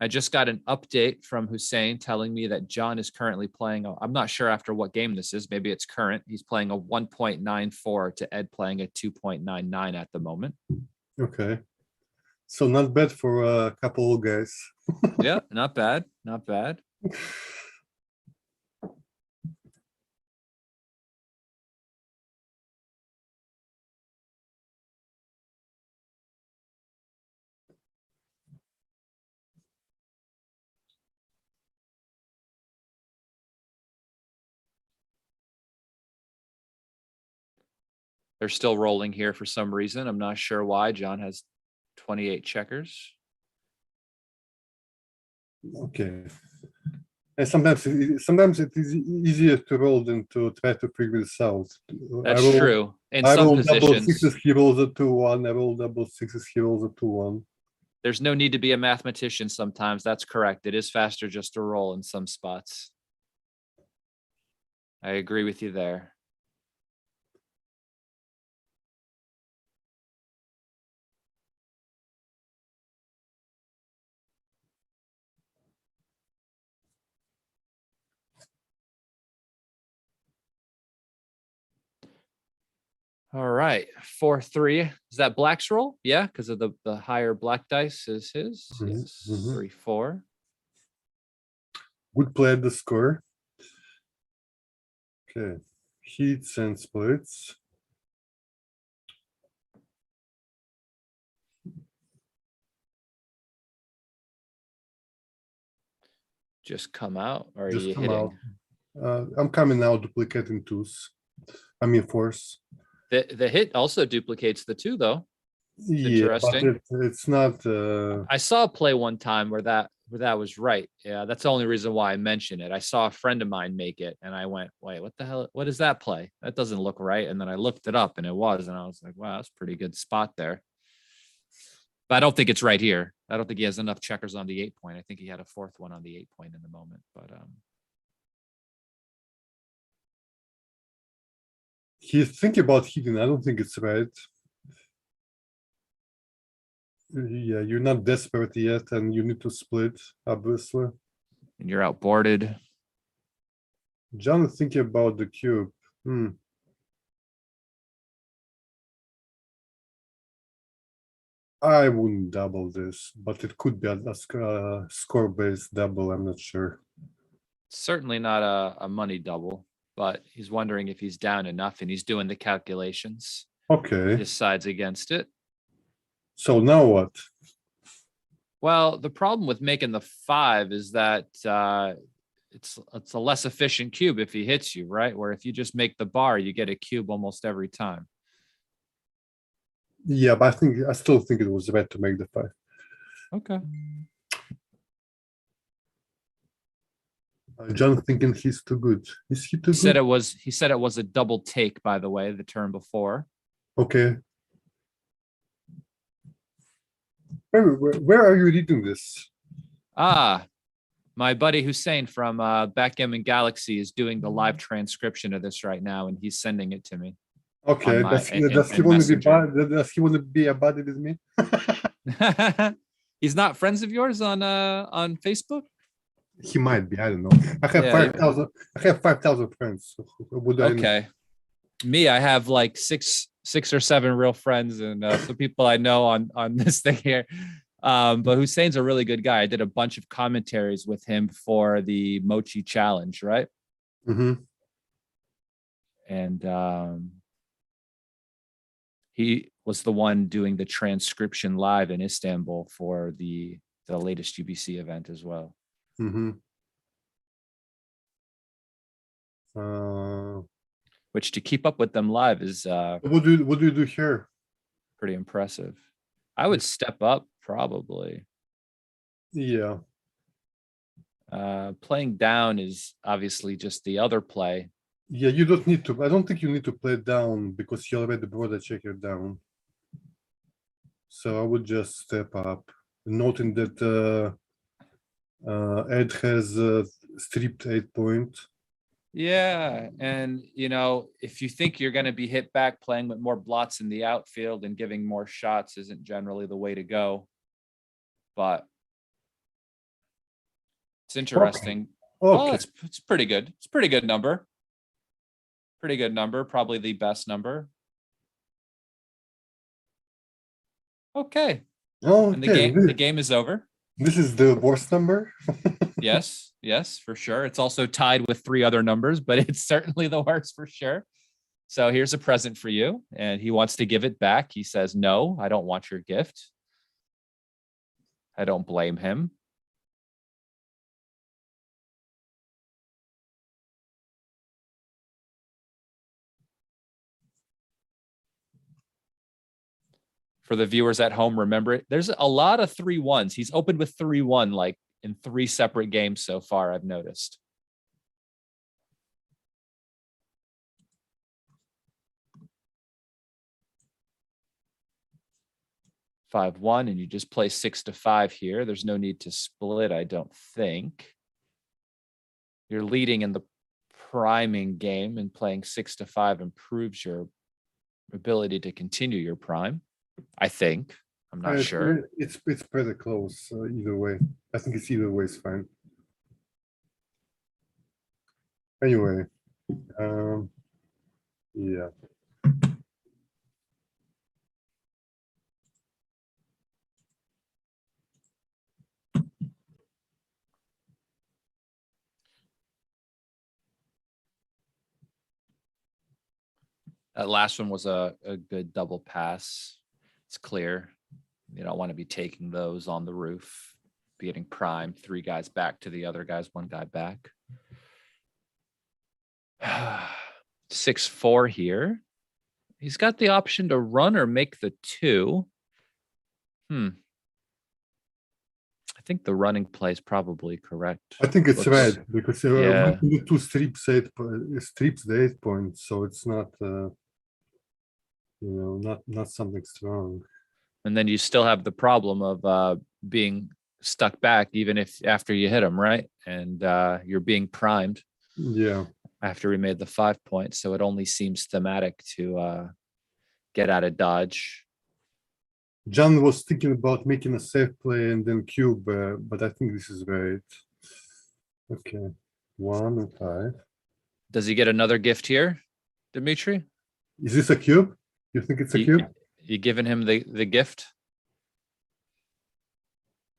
I just got an update from Hussein telling me that John is currently playing. I'm not sure after what game this is. Maybe it's current. He's playing a 1.94 to Ed playing a 2.99 at the moment. Okay. So not bad for a couple of guys. Yeah, not bad. Not bad. They're still rolling here for some reason. I'm not sure why. John has 28 checkers. Okay. And sometimes it is easier to roll than to try to figure this out. That's true. In some roll double positions, sixes, he rolls a 2-1. I roll double sixes, he rolls a 2-1. there's no need to be a mathematician sometimes. That's correct. It is faster just to roll in some spots. I agree with you there. All right, 4-3. Is that Black's roll? Yeah, because of the higher black dice is his. Yes, 3-4. Good play at the score. Okay. Heats and splits. Just come out, or are Just you come hitting? out. I'm coming now, duplicating twos. I mean fours. The hit also duplicates the 2, though. Yeah, but Interesting. it's not. I saw a play one time where that was right. Yeah, that's the only reason why I mention it. I saw a friend of mine make it, and I went, "Wait, what the hell? What is that play? That doesn't look right." And then I looked it up, and it was, and I was like, "Wow, that's a pretty good spot there." But I don't think it's right here. I don't think he has enough checkers on the 8-point. I think he had a 4th one on the 8-point in the moment. But He's thinking about hitting. I don't think it's right. Yeah, you're not desperate yet, and you need to split, obviously. and you're outboarded. John is thinking about the cube. I wouldn't double this, but it could be a score-based double. I'm not sure. Certainly not a money double, but he's wondering if he's down enough, and he's doing the calculations. Okay. Decides against it. So now what? Well, the problem with making the 5 is that it's a less efficient cube if he hits you, right? Where if you just make the bar, you get a cube almost every time. Yeah, but I still think it was right to make the 5. Okay. John thinking he's too good. Is he too He said good? he said it was a double take, by the way, the turn before. Okay. Where are you reading this? Ah, my buddy Hussein from Backgammon Galaxy is doing the live transcription of this right now, and he's sending it to me. Okay. On my- Does he in want to be Messenger. does he want to be a buddy with me? He's not friends of yours on Facebook? He might be. I don't know. I have Yeah, 5,000. I have 5,000 friends. Would I know? okay. Me, I have like six or seven real friends and some people I know on this thing here. But Hussein's a really good guy. I did a bunch of commentaries with him for the Mochi Challenge, right? And he was the one doing the transcription live in Istanbul for the latest UBC event as well. Which, to keep up with them live, is what do you do here? pretty impressive. I would step up probably. Yeah. Playing down is obviously just the other play. Yeah, you don't need to. I don't think you need to play down because you already brought a checker down. So I would just step up, noting that Ed has stripped 8-point. Yeah, and if you think you're going to be hit back, playing with more blots in the outfield and giving more shots isn't generally the way to go. But it's interesting. Okay. Well, it's pretty good. It's a pretty good number. Pretty good number. Probably the best number. Okay. Okay. And the game is over. This is the worst number. Yes, for sure. It's also tied with 3 other numbers, but it's certainly the worst for sure. So here's a present for you. And he wants to give it back. He says, "No, I don't want your gift." I don't blame him. For the viewers at home, remember it. There's a lot of 3-1s. He's opened with 3-1 like in 3 separate games so far, I've noticed. Five-one, and you just play 6-5 here. There's no need to split, I don't think. You're leading in the priming game, and playing 6-5 improves your ability to continue your prime, I think. I'm not sure. It's pretty close either way. I think it's either way is fine. Anyway, yeah. That last one was a good double pass. It's clear. You don't want to be taking those on the roof, be getting primed, 3 guys back to the other guys, 1 guy back. 6-4 here. He's got the option to run or make the 2. I think the running play is probably correct. I think it's red because yeah. the 2 strips the 8 points, so it's not not something strong. And then you still have the problem of being stuck back even if after you hit them, right? And you're being primed. Yeah. After we made the 5 points, so it only seems thematic to get out of dodge. John was thinking about making a safe play and then cube, but I think this is right. Okay, 1 and 5. Does he get another gift here, Dmitry? Is this a cube? You think it's a cube? You giving him the gift?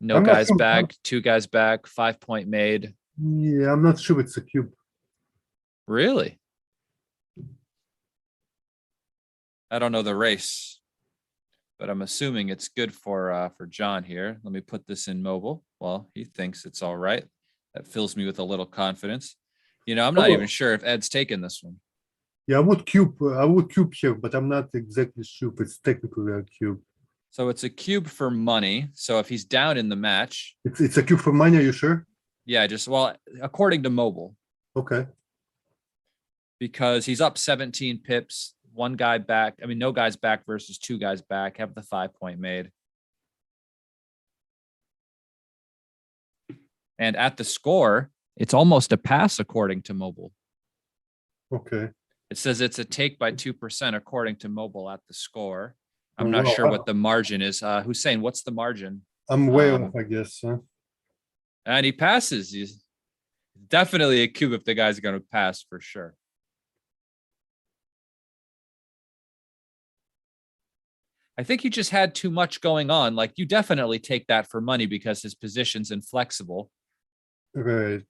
No guys back, 2 guys back, 5 point made. Yeah, I'm not sure it's a cube. Really? I don't know the race, but I'm assuming it's good for John here. Let me put this in mobile. Well, he thinks it's all right. That fills me with a little confidence. You know, I'm not even sure if Ed's taken this one. Yeah, I would cube here, but I'm not exactly sure if it's technically a cube. So it's a cube for money. So if he's down in the match, it's a cube for money. Are you sure? Yeah, according to mobile. Okay. Because he's up 17 pips, 1 guy back. I mean, no guys back versus 2 guys back. Have the 5 point made. And at the score, it's almost a pass according to mobile. Okay. It says it's a take by 2% according to mobile at the score. I'm not sure what the margin is. Hussein, what's the margin? I'm way off, I guess. And he passes. He's definitely a cube if the guy's going to pass for sure. I think he just had too much going on. Like, you definitely take that for money because his position's inflexible. Right.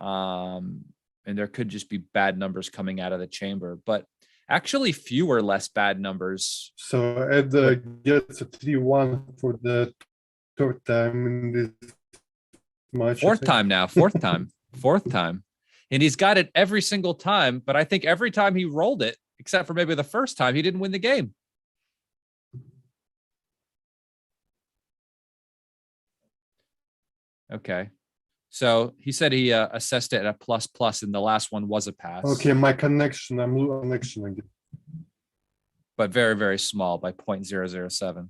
And there could just be bad numbers coming out of the chamber, but actually fewer less bad numbers. So Ed gets a 3-1 for the 3rd time in this match. 4th time now, 4th time, 4th time. And he's got it every single time, but I think every time he rolled it, except for maybe the first time, he didn't win the game. Okay. So he said he assessed it at a ++, and the last one was a pass. Okay, my connection. I'm losing connection again. But very, very small by 0.007.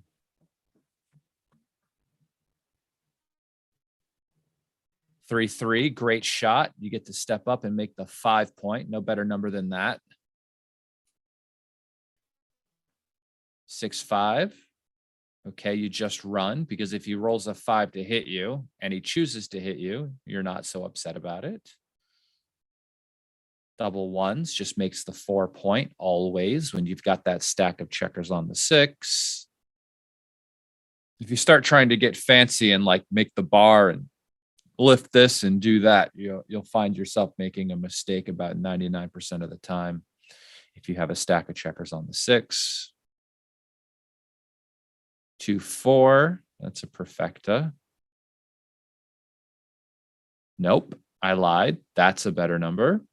Three, great shot. You get to step up and make the 5 point. No better number than that. 6-5. Okay, you just run, because if he rolls a 5 to hit you and he chooses to hit you, you're not so upset about it. Double ones just makes the 4 point always when you've got that stack of checkers on the 6. If you start trying to get fancy and like make the bar and lift this and do that, you'll find yourself making a mistake about 99% of the time. If you have a stack of checkers on the 6. 2-4, that's a perfecta. Nope, I lied. That's a better number.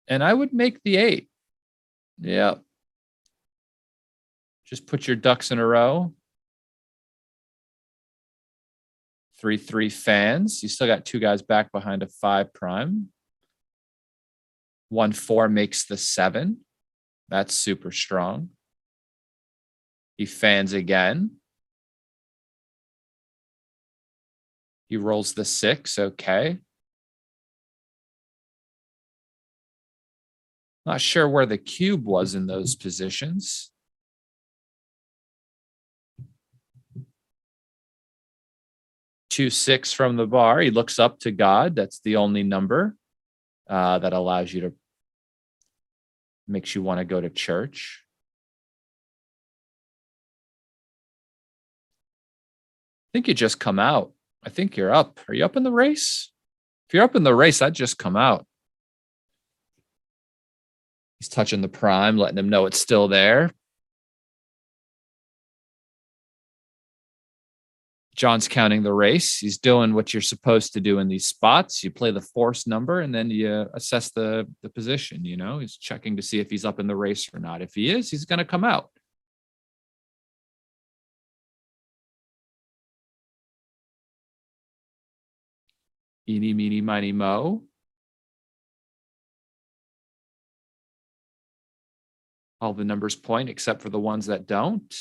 And I would make the 8. Yeah. Just put your ducks in a row. 3-3 fans. You still got two guys back behind a 5 prime. 1-4 makes the 7. That's super strong. He fans again. He rolls the 6. Okay. Not sure where the cube was in those positions. Two 6 from the bar. He looks up to God. That's the only number that allows you to, makes you want to go to church. I think you just come out. I think you're up. Are you up in the race? If you're up in the race, I'd just come out. He's touching the prime, letting him know it's still there. John's counting the race. He's doing what you're supposed to do in these spots. You play the force number and then you assess the position, you know. He's checking to see if he's up in the race or not. If he is, he's going to come out. Eeny, meeny, miny, mo. All the numbers point except for the ones that don't.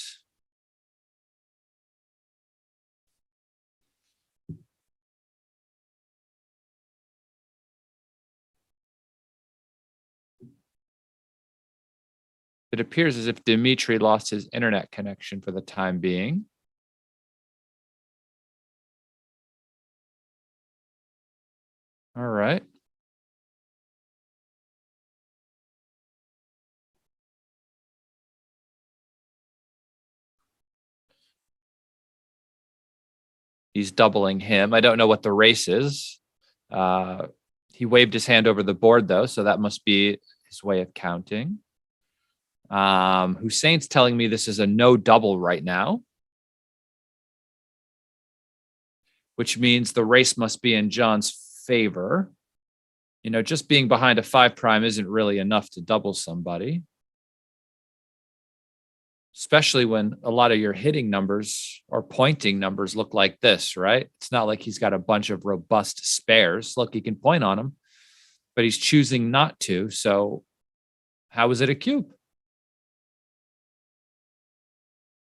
It appears as if Dmitriy lost his internet connection for the time being. All right. He's doubling him. I don't know what the race is. He waved his hand over the board, though, so that must be his way of counting. Hussein's telling me this is a no double right now, which means the race must be in John's favor. You know, just being behind a 5 prime isn't really enough to double somebody, especially when a lot of your hitting numbers or pointing numbers look like this, right? It's not like he's got a bunch of robust spares. Look, he can point on them, but he's choosing not to. So how is it a cube?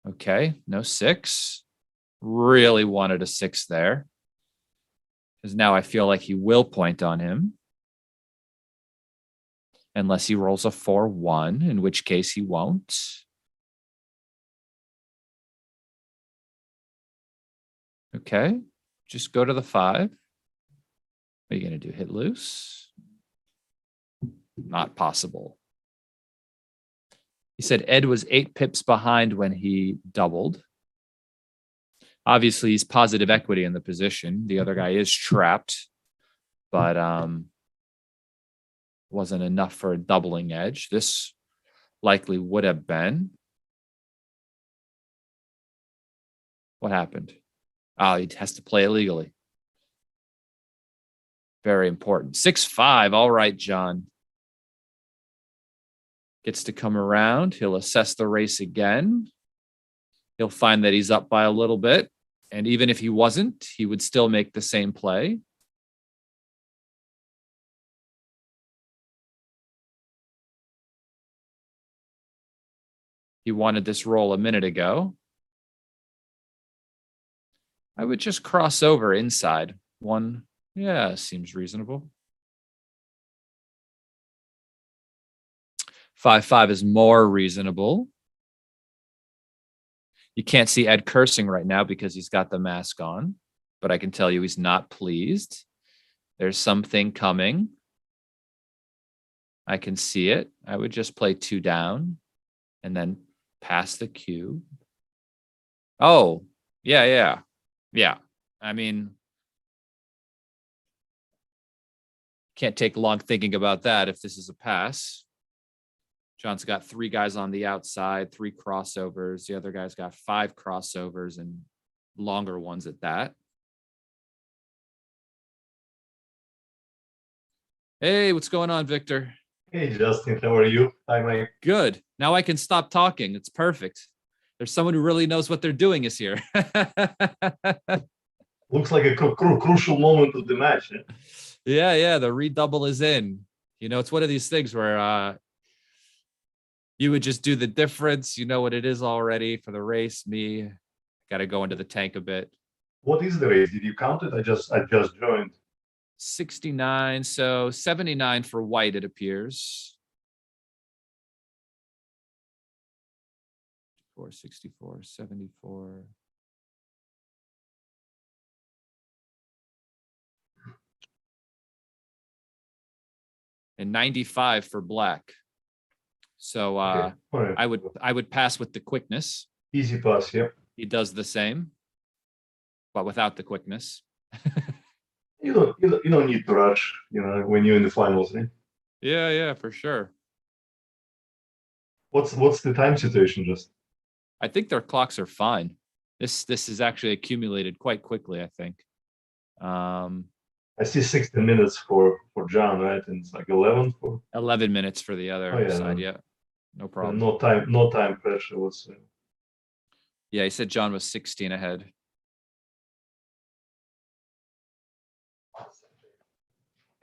Okay, no 6. Really wanted a 6 there, because now I feel like he will point on him. Unless he rolls a 4-1, in which case he won't. Okay, just go to the 5. What are you going to do? Hit loose? Not possible. He said Ed was 8 pips behind when he doubled. Obviously, he's positive equity in the position. The other guy is trapped, but wasn't enough for a doubling edge. This likely would have been. What happened? Oh, he has to play illegally. Very important. 6-5. All right, John. Gets to come around. He'll assess the race again. He'll find that he's up by a little bit. And even if he wasn't, he would still make the same play. He wanted this roll a minute ago. I would just cross over inside. 1, yeah, seems reasonable. 5-5 is more reasonable. You can't see Ed cursing right now because he's got the mask on, but I can tell you he's not pleased. There's something coming. I can see it. I would just play 2 down and then pass the cube. Oh, yeah. I mean, can't take long thinking about that if this is a pass. John's got 3 guys on the outside, 3 crossovers. The other guy's got 5 crossovers and longer ones at that. Hey, what's going on, Victor? Hey, Justin, how are you? Hi, Mike. Good. Now I can stop talking. It's perfect. There's someone who really knows what they're doing is here. Looks like a crucial moment of the match. Eh? Yeah, the redouble is in. You know, it's one of these things where you would just do the difference. You know what it is already for the race. Me, got to go into the tank a bit. What is the race? Did you count it? I just joined. 69, so 79 for white, it appears. 64, 74. And 95 for black. So Okay. Right. I would pass with the quickness. Easy pass, yeah. He does the same, but without the quickness. You don't need to rush, you know, when you're in the finals. Eh? Yeah, for sure. What's the time situation just? I think their clocks are fine. This is actually accumulated quite quickly, I think. I see 60 minutes for John, right? And it's like 11 for 11 minutes for the other side. Yeah, no problem. No time pressure. Let's say. Yeah, he said John was 16 ahead.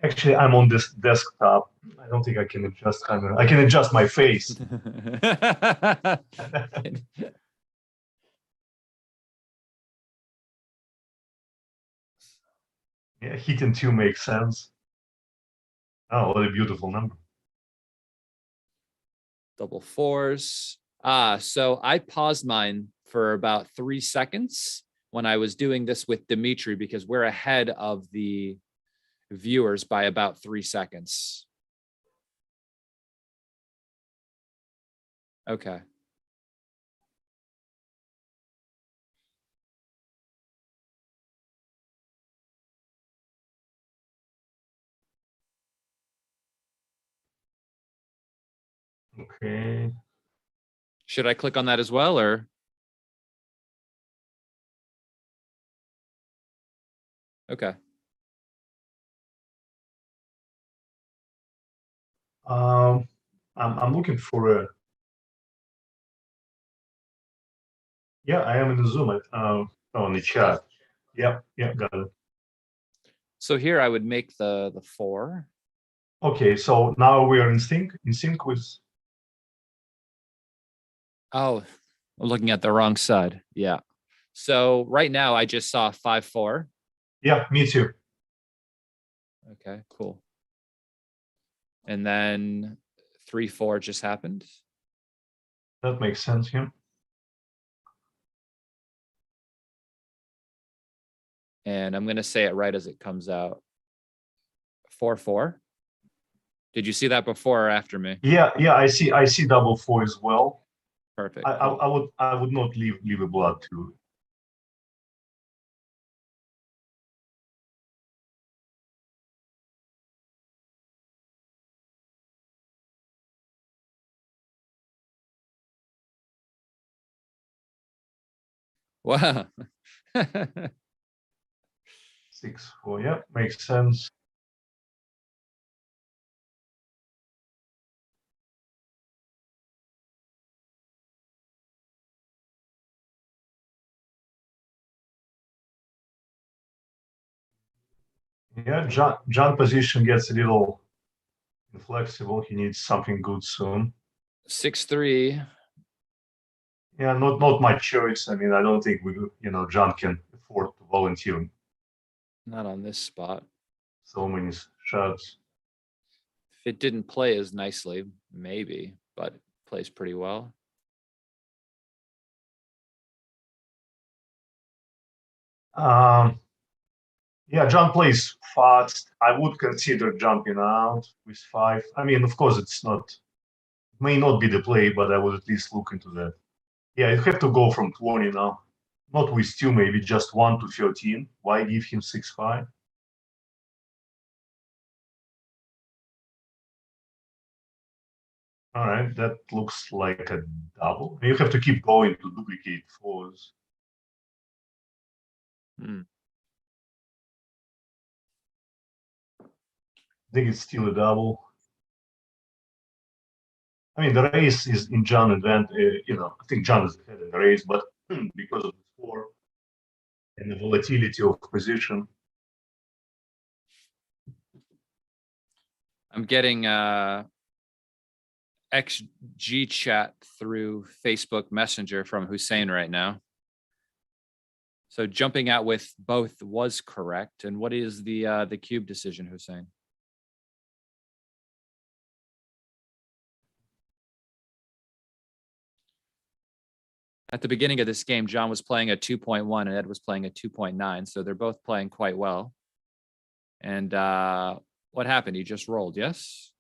Actually, I'm on this desktop. I don't think I can adjust camera. I can adjust my face. Yeah, heat and 2 makes sense. Oh, what a beautiful number. Double fours. So I paused mine for about 3 seconds when I was doing this with Dmitriy because we're ahead of the viewers by about 3 seconds. Okay. Okay. Should I click on that as well, or? Okay. I'm looking for a. Yeah, I am in the Zoom. On the chat. Yeah, got it. So here I would make the 4. Okay, so now we are in sync with. Oh, I'm looking at the wrong side. Yeah. So right now I just saw 5-4. Yeah, me too. Okay, cool. And then 3-4 just happened. That makes sense, yeah. And I'm going to say it right as it comes out. 4-4. Did you see that before or after me? Yeah, I see double 4 as well. Perfect. I would not leave a blood too. Wow. 6-4, yeah, makes sense. Yeah, John position gets a little inflexible. He needs something good soon. 6-3. Yeah, not my choice. I mean, I don't think John can afford to volunteer Not on this spot. so many shots. If it didn't play as nicely, maybe, but it plays pretty well. Yeah, John plays fast. I would consider jumping out with 5. I mean, of course, may not be the play, but I would at least look into that. Yeah, you have to go from 20 now. Not with 2, maybe just 1 to 13. Why give him 6-5? All right, that looks like a double. You have to keep going to duplicate 4s. I think it's still a double. I mean, the race is in John event. I think John is ahead in the race, but because of the score and the volatility of position. I'm getting XG chat through Facebook Messenger from Hussein right now. So jumping out with both was correct. And what is the cube decision, Hussein? At the beginning of this game, John was playing a 2.1 and Ed was playing a 2.9. So they're both playing quite well. And what happened? He just rolled, yes?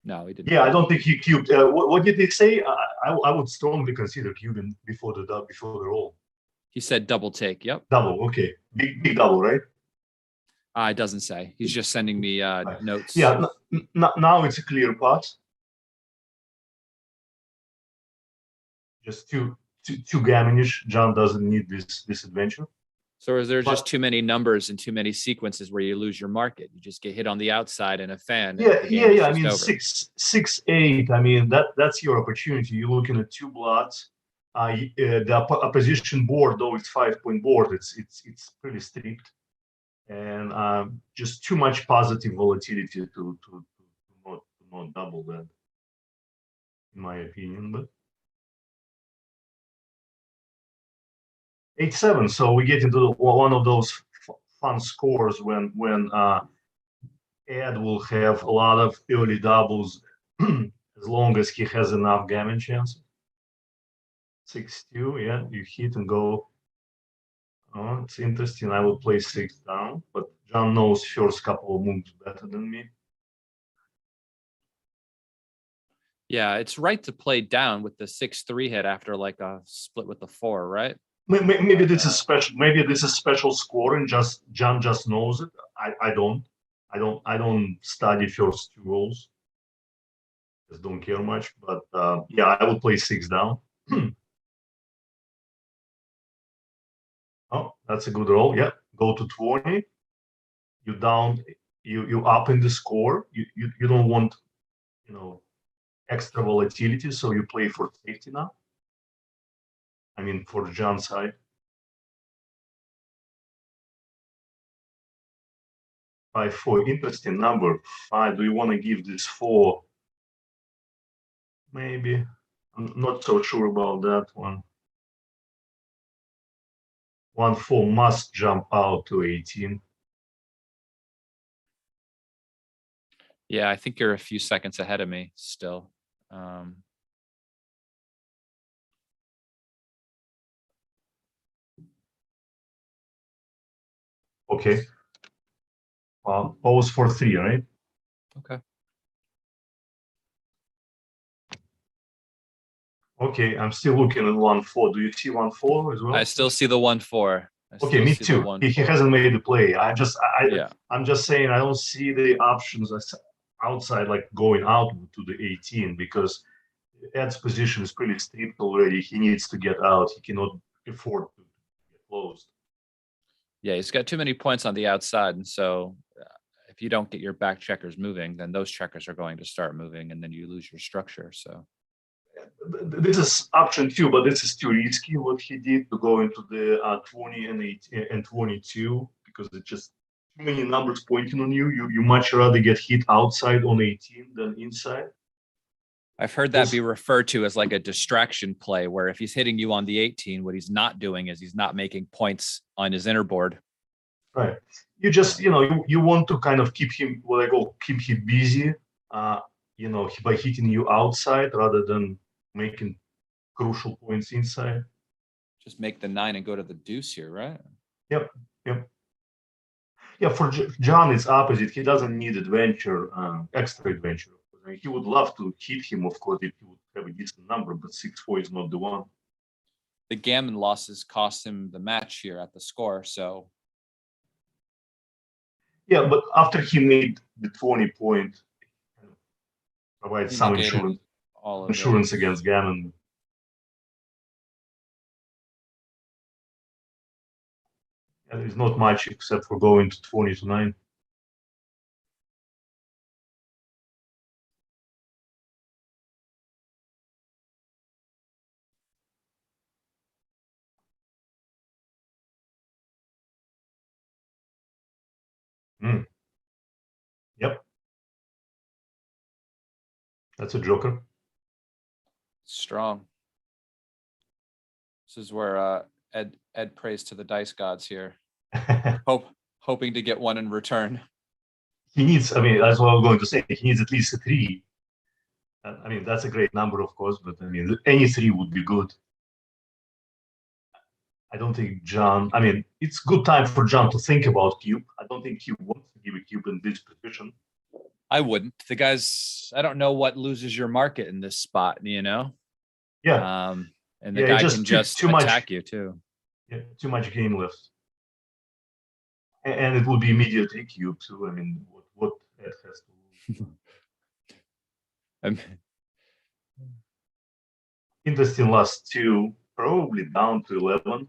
No, he didn't. Yeah, I don't think he cubed. What did he say? I would strongly consider cubing before the roll. He said double take. Yep. Double. Okay. Big double, right? It doesn't say. He's just sending me notes. Yeah. Now it's a clear pot. Just two gammonish. John doesn't need this adventure. So is there just too many numbers and too many sequences where you lose your market? You just get hit on the outside in a fan. Yeah. I mean, over. 6-8. I mean, that's your opportunity. You're looking at two blots. The opposition board, though it's 5-point board, it's pretty strict, and just too much positive volatility to not double that, in my opinion. But 8-7. So we get into one of those fun scores when Ed will have a lot of early doubles as long as he has enough gammon chances. 6-2, yeah, you hit and go. Oh, it's interesting. I will play 6 down, but John knows first couple of moves better than me. Yeah, it's right to play down with the 6-3 hit after like a split with the 4, right? Maybe this is special. Maybe this is special scoring. Just John just knows it. I don't study first 2 rolls. Just don't care much. But yeah, I will play 6 down. Oh, that's a good roll. Yeah, go to 20. You down. You up in the score. You don't want extra volatility, so you play for safety now. I mean, for John's side. 5-4, interesting number. 5. Do you want to give this 4? Maybe. I'm not so sure about that one. 1-4 must jump out to 18. Yeah, I think you're a few seconds ahead of me still. Okay. Well, pose for 3, right? Okay. Okay, I'm still looking at 1-4. Do you see 1-4 as well? I still see the 1-4. Okay, me too. He hasn't made the play. I'm just saying I don't see the options outside, like going out to the 18, because Ed's position is pretty strict already. He needs to get out. He cannot afford to get closed. Yeah, he's got too many points on the outside, and so if you don't get your back checkers moving, then those checkers are going to start moving, and then you lose your structure. So this is option 2, but this is too risky what he did to go into the 20 and 22, because it's just too many numbers pointing on you. You much rather get hit outside on 18 than inside. I've heard that be referred to as like a distraction play, where if he's hitting you on the 18, what he's not doing is he's not making points on his inner board. Right. You just, you want to kind of keep him, keep him busy, by hitting you outside rather than making crucial points inside. Just make the 9 and go to the deuce here, right? Yep. Yeah, for John, it's opposite. He doesn't need extra adventure. I mean, he would love to hit him, of course, if he would have a decent number, but 6-4 is not the one. The gammon losses cost him the match here at the score, so. Yeah, but after he made the 20 point, provide some insurance against gammon. Yeah, there's not much except for going to 20-9. Mm. Yep. That's a joker. Strong. This is where Ed prays to the dice gods here. Hoping to get one in return. He needs, I mean, that's what I was going to say. He needs at least a 3. I mean, that's a great number, of course, but I mean, any 3 would be good. I don't think John, I mean, it's good time for John to think about cube. I don't think he wants to give a cube in this position. I wouldn't. The guys, I don't know what loses your market in this spot, you know? Yeah. And the guy can just attack you too. Yeah, too much game left. And it will be immediate a cube too. I mean, what Ed has to lose. Interesting last 2, probably down to 11.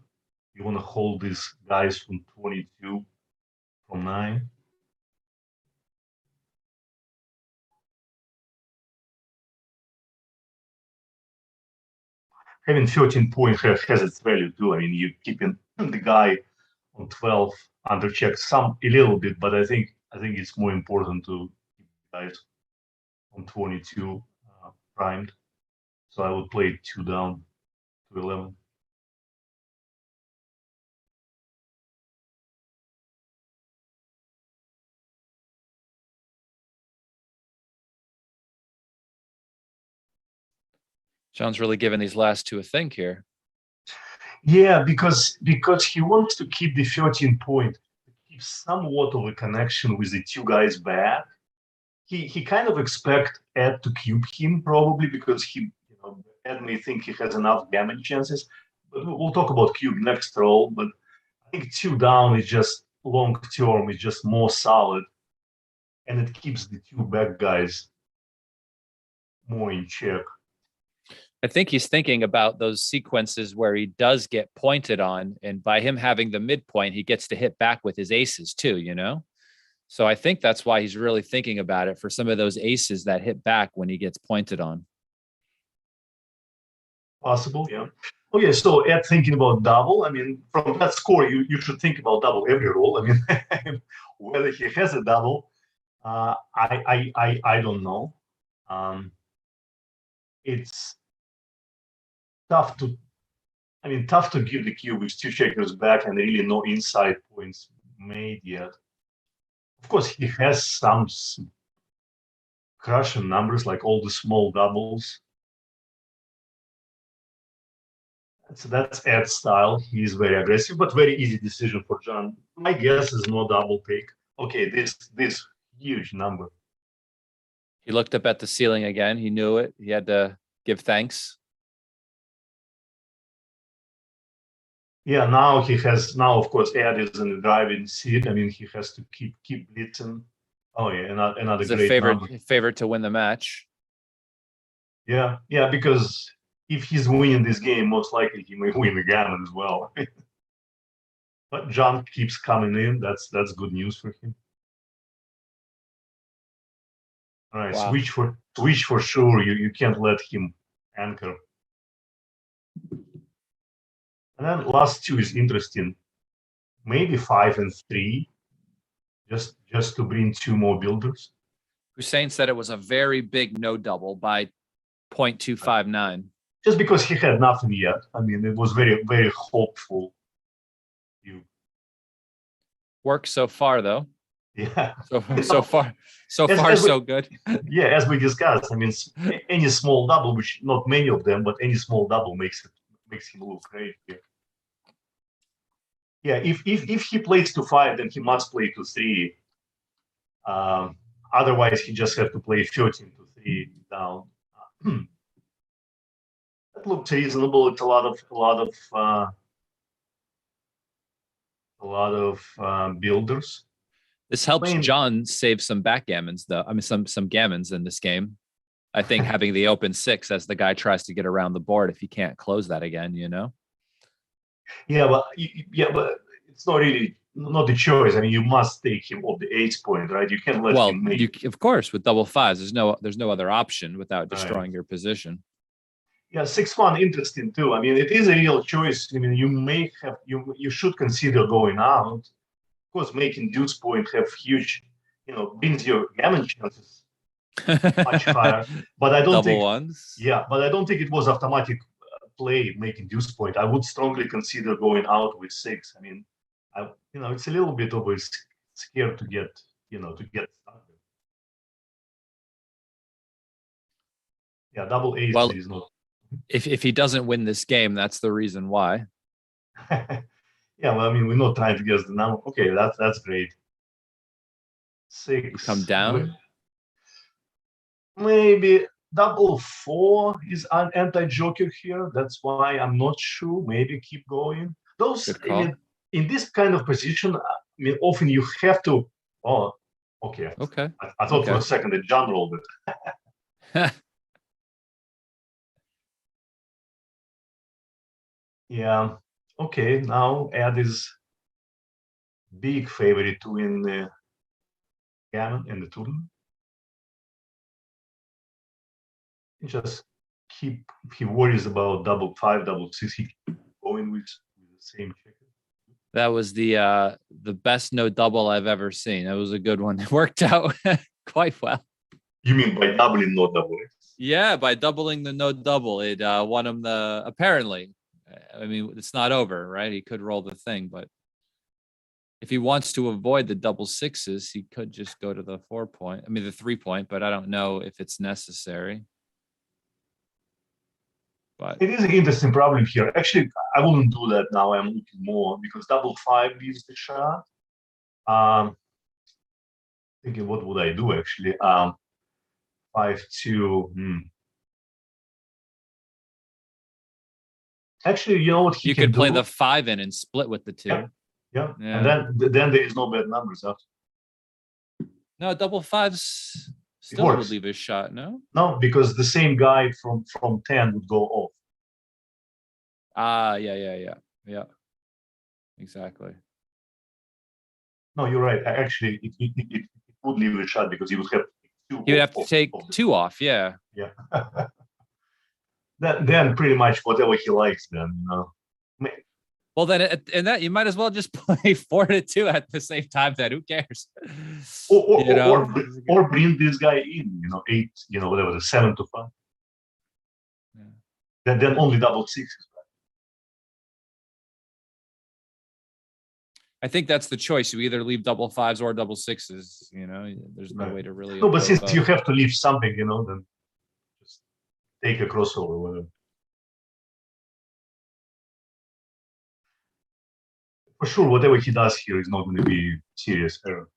You want to hold these guys from 22, from 9. Having 13 points has its value too. I mean, you keeping the guy on 12 under check a little bit, but I think it's more important to keep guys on 22 primed. So I would play 2 down to 11. John's really giving these last 2 a think here. Yeah, because he wants to keep the 13 point, keep somewhat of a connection with the 2 guys back. He kind of expect Ed to cube him probably because Ed may think he has enough gammon chances. But we'll talk about cube next roll. But I think 2 down is just long term, is just more solid, and it keeps the 2 back guys more in check. I think he's thinking about those sequences where he does get pointed on, and by him having the midpoint, he gets to hit back with his aces too, you know? So I think that's why he's really thinking about it for some of those aces that hit back when he gets pointed on. Possible, yeah. Okay, so Ed thinking about double. I mean, from that score, you should think about double every roll. I mean, whether he has a double, I don't know. It's tough to give the cube with 2 checkers back and really no inside points made yet. Of course, he has some crushing numbers like all the small doubles. So that's Ed's style. He's very aggressive, but very easy decision for John. My guess is no double pick. Okay, this huge number. He looked up at the ceiling again. He knew it. He had to give thanks. Yeah, now of course Ed is in the driving seat. I mean, he has to keep blitzing. Oh yeah, another He's great a favorite to win the match. Yeah, because if he's winning this game, most likely he may win the gammon as well. But John keeps coming in. That's good news for him. All right, wow. switch for sure. You can't let him anchor. And then last 2 is interesting. Maybe 5 and 3, just to bring 2 more builders. Hussein said it was a very big no double by 0.259. Just because he had nothing yet. I mean, it was very, very hopeful. Works so far, though. Yeah. So far, so good. Yeah, as we discussed, I mean, any small double, which not many of them, but any small double makes him look great. Yeah, if he plays to 5, then he must play to 3. Otherwise, he just have to play 13 to 3 down. That looks reasonable. It's a lot of builders. This helps John save some backgammons, though. I mean, some gammons in this game. I think having the open 6 as the guy tries to get around the board if he can't close that again, you know. Yeah, but it's not the choice. I mean, you must take him off the 8 point, right? You can't let him make. Of course, with double 5s, there's no other option without destroying your position. Yeah, 6-1 interesting too. I mean, it is a real choice. I mean, you should consider going out. course, making deuce point have huge, brings your gammon chances much higher. But I don't Double think, ones. yeah, but I don't think it was automatic play making deuce point. I would strongly consider going out with 6. I mean, it's a little bit always scared to get, to get started. Yeah, double ace Well, is not. if he doesn't win this game, that's the reason why. Yeah, well, I mean, we're not trying to guess the number. Okay, that's great. 6. You come down. Maybe double 4 is an anti-joker here. That's why I'm not sure. Maybe keep going. Those, Good I call. mean, in this kind of position, I mean, often you have to. Oh, okay. Okay. I thought for Okay. a second that John rolled it. Yeah. Okay. Now Ed is big favorite to win the gammon and the tournament. He just he worries about double 5, double 6. He keep going with the same checker. That was the best no double I've ever seen. That was a good one. It worked out quite well. You mean by doubling, not doubling? Yeah, by doubling the no double, it won him the apparently. I mean, it's not over, right? He could roll the thing, but if he wants to avoid the double 6s, he could just go to the 4-point. I mean, the 3-point, but I don't know if it's necessary. But it is an interesting problem here. Actually, I wouldn't do that now. I'm looking more because double 5 leaves the shot. Thinking, what would I do actually? 5-2. Actually, you know what you could play the 5 in and split with the 2. Yeah. And then there is no bad numbers after. No, double 5s still would leave his shot. No, because the same guy from 10 would go off. Yeah. Exactly. No, you're right. Actually, it would leave a shot because he would have to take 2. He would have to take 2 off. Yeah. Yeah. then pretty much whatever he likes. Then Well, then in that you might as well just play 4-2 at the same time. Then who cares? Or bring this guy in. 8. Whatever, the 7-5. Yeah. Then only double 6. I think that's the choice. You either leave double 5s or double 6s. There's no way to really. No, but since you have to leave something, then just take a crossover, whatever. For sure, whatever he does here is not going to be serious error.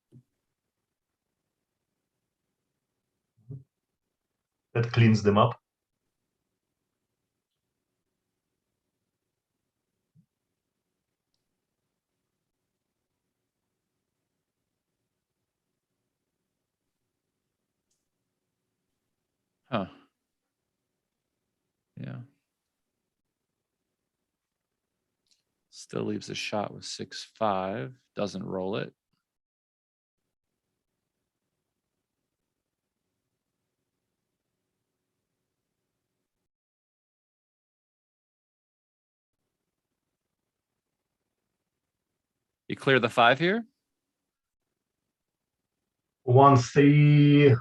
That cleans them up. Huh. Yeah. Still leaves a shot with 6-5. Doesn't roll it. You clear the 5 here? Once the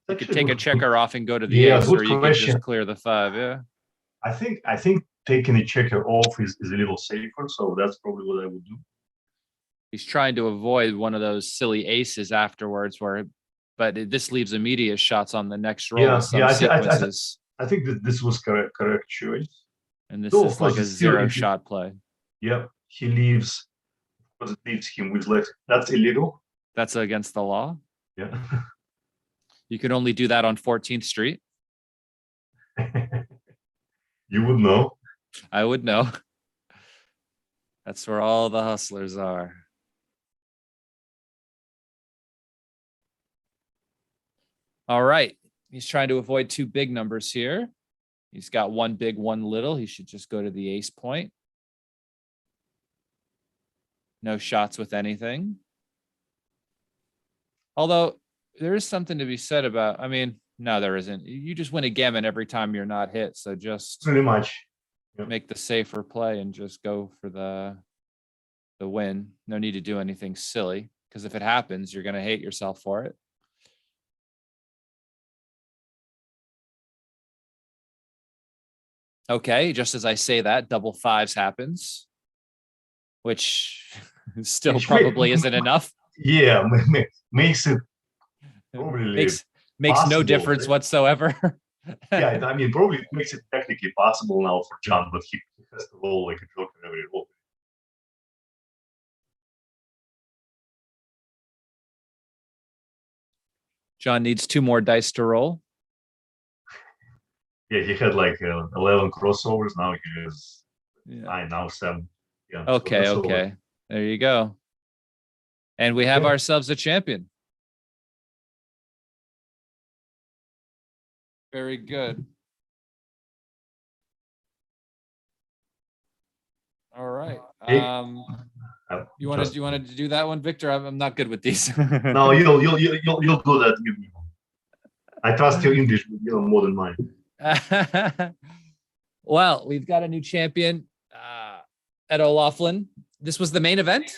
you could take a checker off and go to the ace, or you could just clear the 5. Yeah. I think taking a checker off is a little safer, so that's probably what I would do. He's trying to avoid one of those silly aces afterwards, but this leaves immediate shots on the next roll. I think that this was correct choice. And this is like a 0-shot play. Yeah, he leaves. Because it leaves him with left. That's illegal. That's against the law. Yeah. You can only do that on 14th Street. You would know. I would know. That's where all the hustlers are. All right. He's trying to avoid 2 big numbers here. He's got 1 big, 1 little. He should just go to the ace point. No shots with anything. Although there is something to be said about, no, there isn't. You just win a gammon every time you're not hit. So just pretty much make the safer play and just go for the the win. No need to do anything silly, because if it happens, you're going to hate yourself for it. Okay, just as I say that, double fives happens, which still Which probably isn't enough. Yeah, makes it probably Makes no possible, difference right? whatsoever. Yeah, I mean, probably makes it technically possible now for John, but he has to roll like a joker every roll. John needs 2 more dice to roll. Yeah, he had like 11 crossovers. Now he has Yeah. 9, now 7. Yeah. Okay, so okay. There you go. And we have Yeah. ourselves a champion. Very good. All right. Hey, You wanted to do that one, Victor? I'm not good with these. No, you'll do that. I trust your English, more than mine. Well, we've got a new champion, Ed O'Loughlin. This was the main event.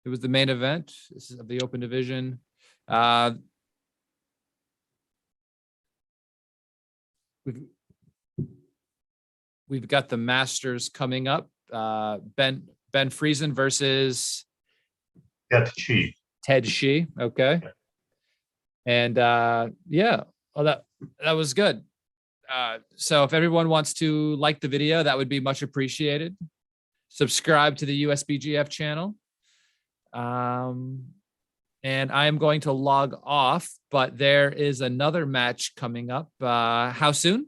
It was the main event. This is of the open division. We've got the Masters coming up. Ben Friesen versus Ted Shee. Okay. And yeah, oh, that was good. So if everyone wants to like the video, that would be much appreciated. Subscribe to the USBGF channel. And I am going to log off, but there is another match coming up. How soon?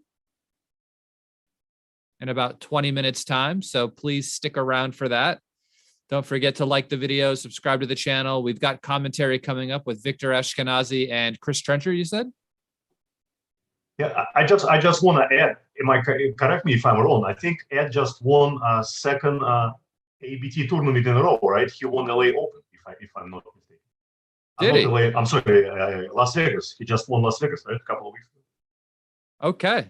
In about 20 minutes time. So please stick around for that. Don't forget to like the video, subscribe to the channel. We've got commentary coming up with Victor Ashkenazi and Chris Trencher, you said? Yeah, I just want to add, correct me if I'm wrong, I think Ed just won a second ABT tournament in a row, right? He won LA Open, if I'm not mistaken. Did he? I'm sorry, Las Vegas. He just won Las Vegas, right? A couple of weeks ago. Okay.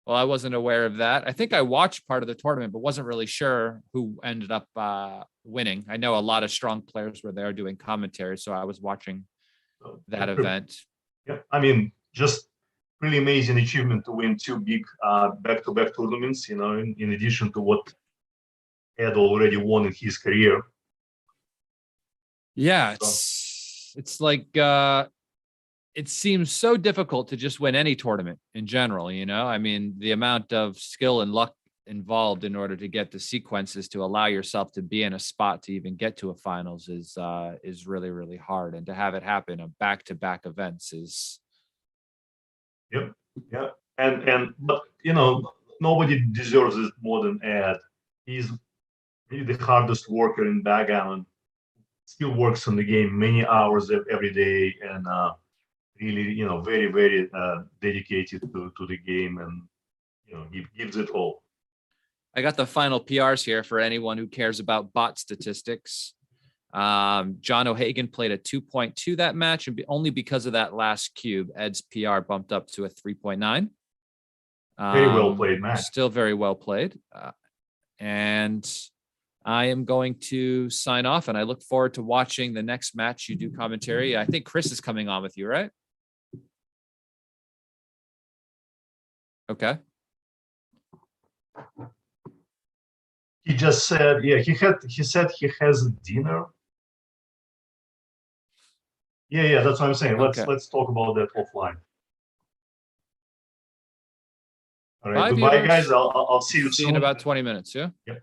Well, I wasn't aware of that. I think I watched part of the tournament, but wasn't really sure who ended up winning. I know a lot of strong players were there doing commentary, so I was watching that event. Yeah, I mean, just really amazing achievement to win 2 big back-to-back tournaments, in addition to what Ed already won in his career. Yeah, it's like it seems so difficult to just win any tournament in general, I mean, the amount of skill and luck involved in order to get the sequences to allow yourself to be in a spot to even get to a finals is really, really hard. And to have it happen on back-to-back events is. Yep. Yeah. But nobody deserves it more than Ed. He's really the hardest worker in backgammon. Still works on the game many hours every day, and really, very, very dedicated to the game, and he gives it all. I got the final PRs here for anyone who cares about bot statistics. John O'Hagan played a 2.2 that match, and only because of that last cube, Ed's PR bumped up to a 3.9. Very well played match. Still very well played. And I am going to sign off, and I look forward to watching the next match you do commentary. I think Chris is coming on with you, right? Okay. He just said, yeah, he said he has dinner. Yeah, that's what I'm saying. Let's talk about that offline. All right, Bye, goodbye, viewers. guys. I'll see you soon. In about 20 minutes, yeah? Yep.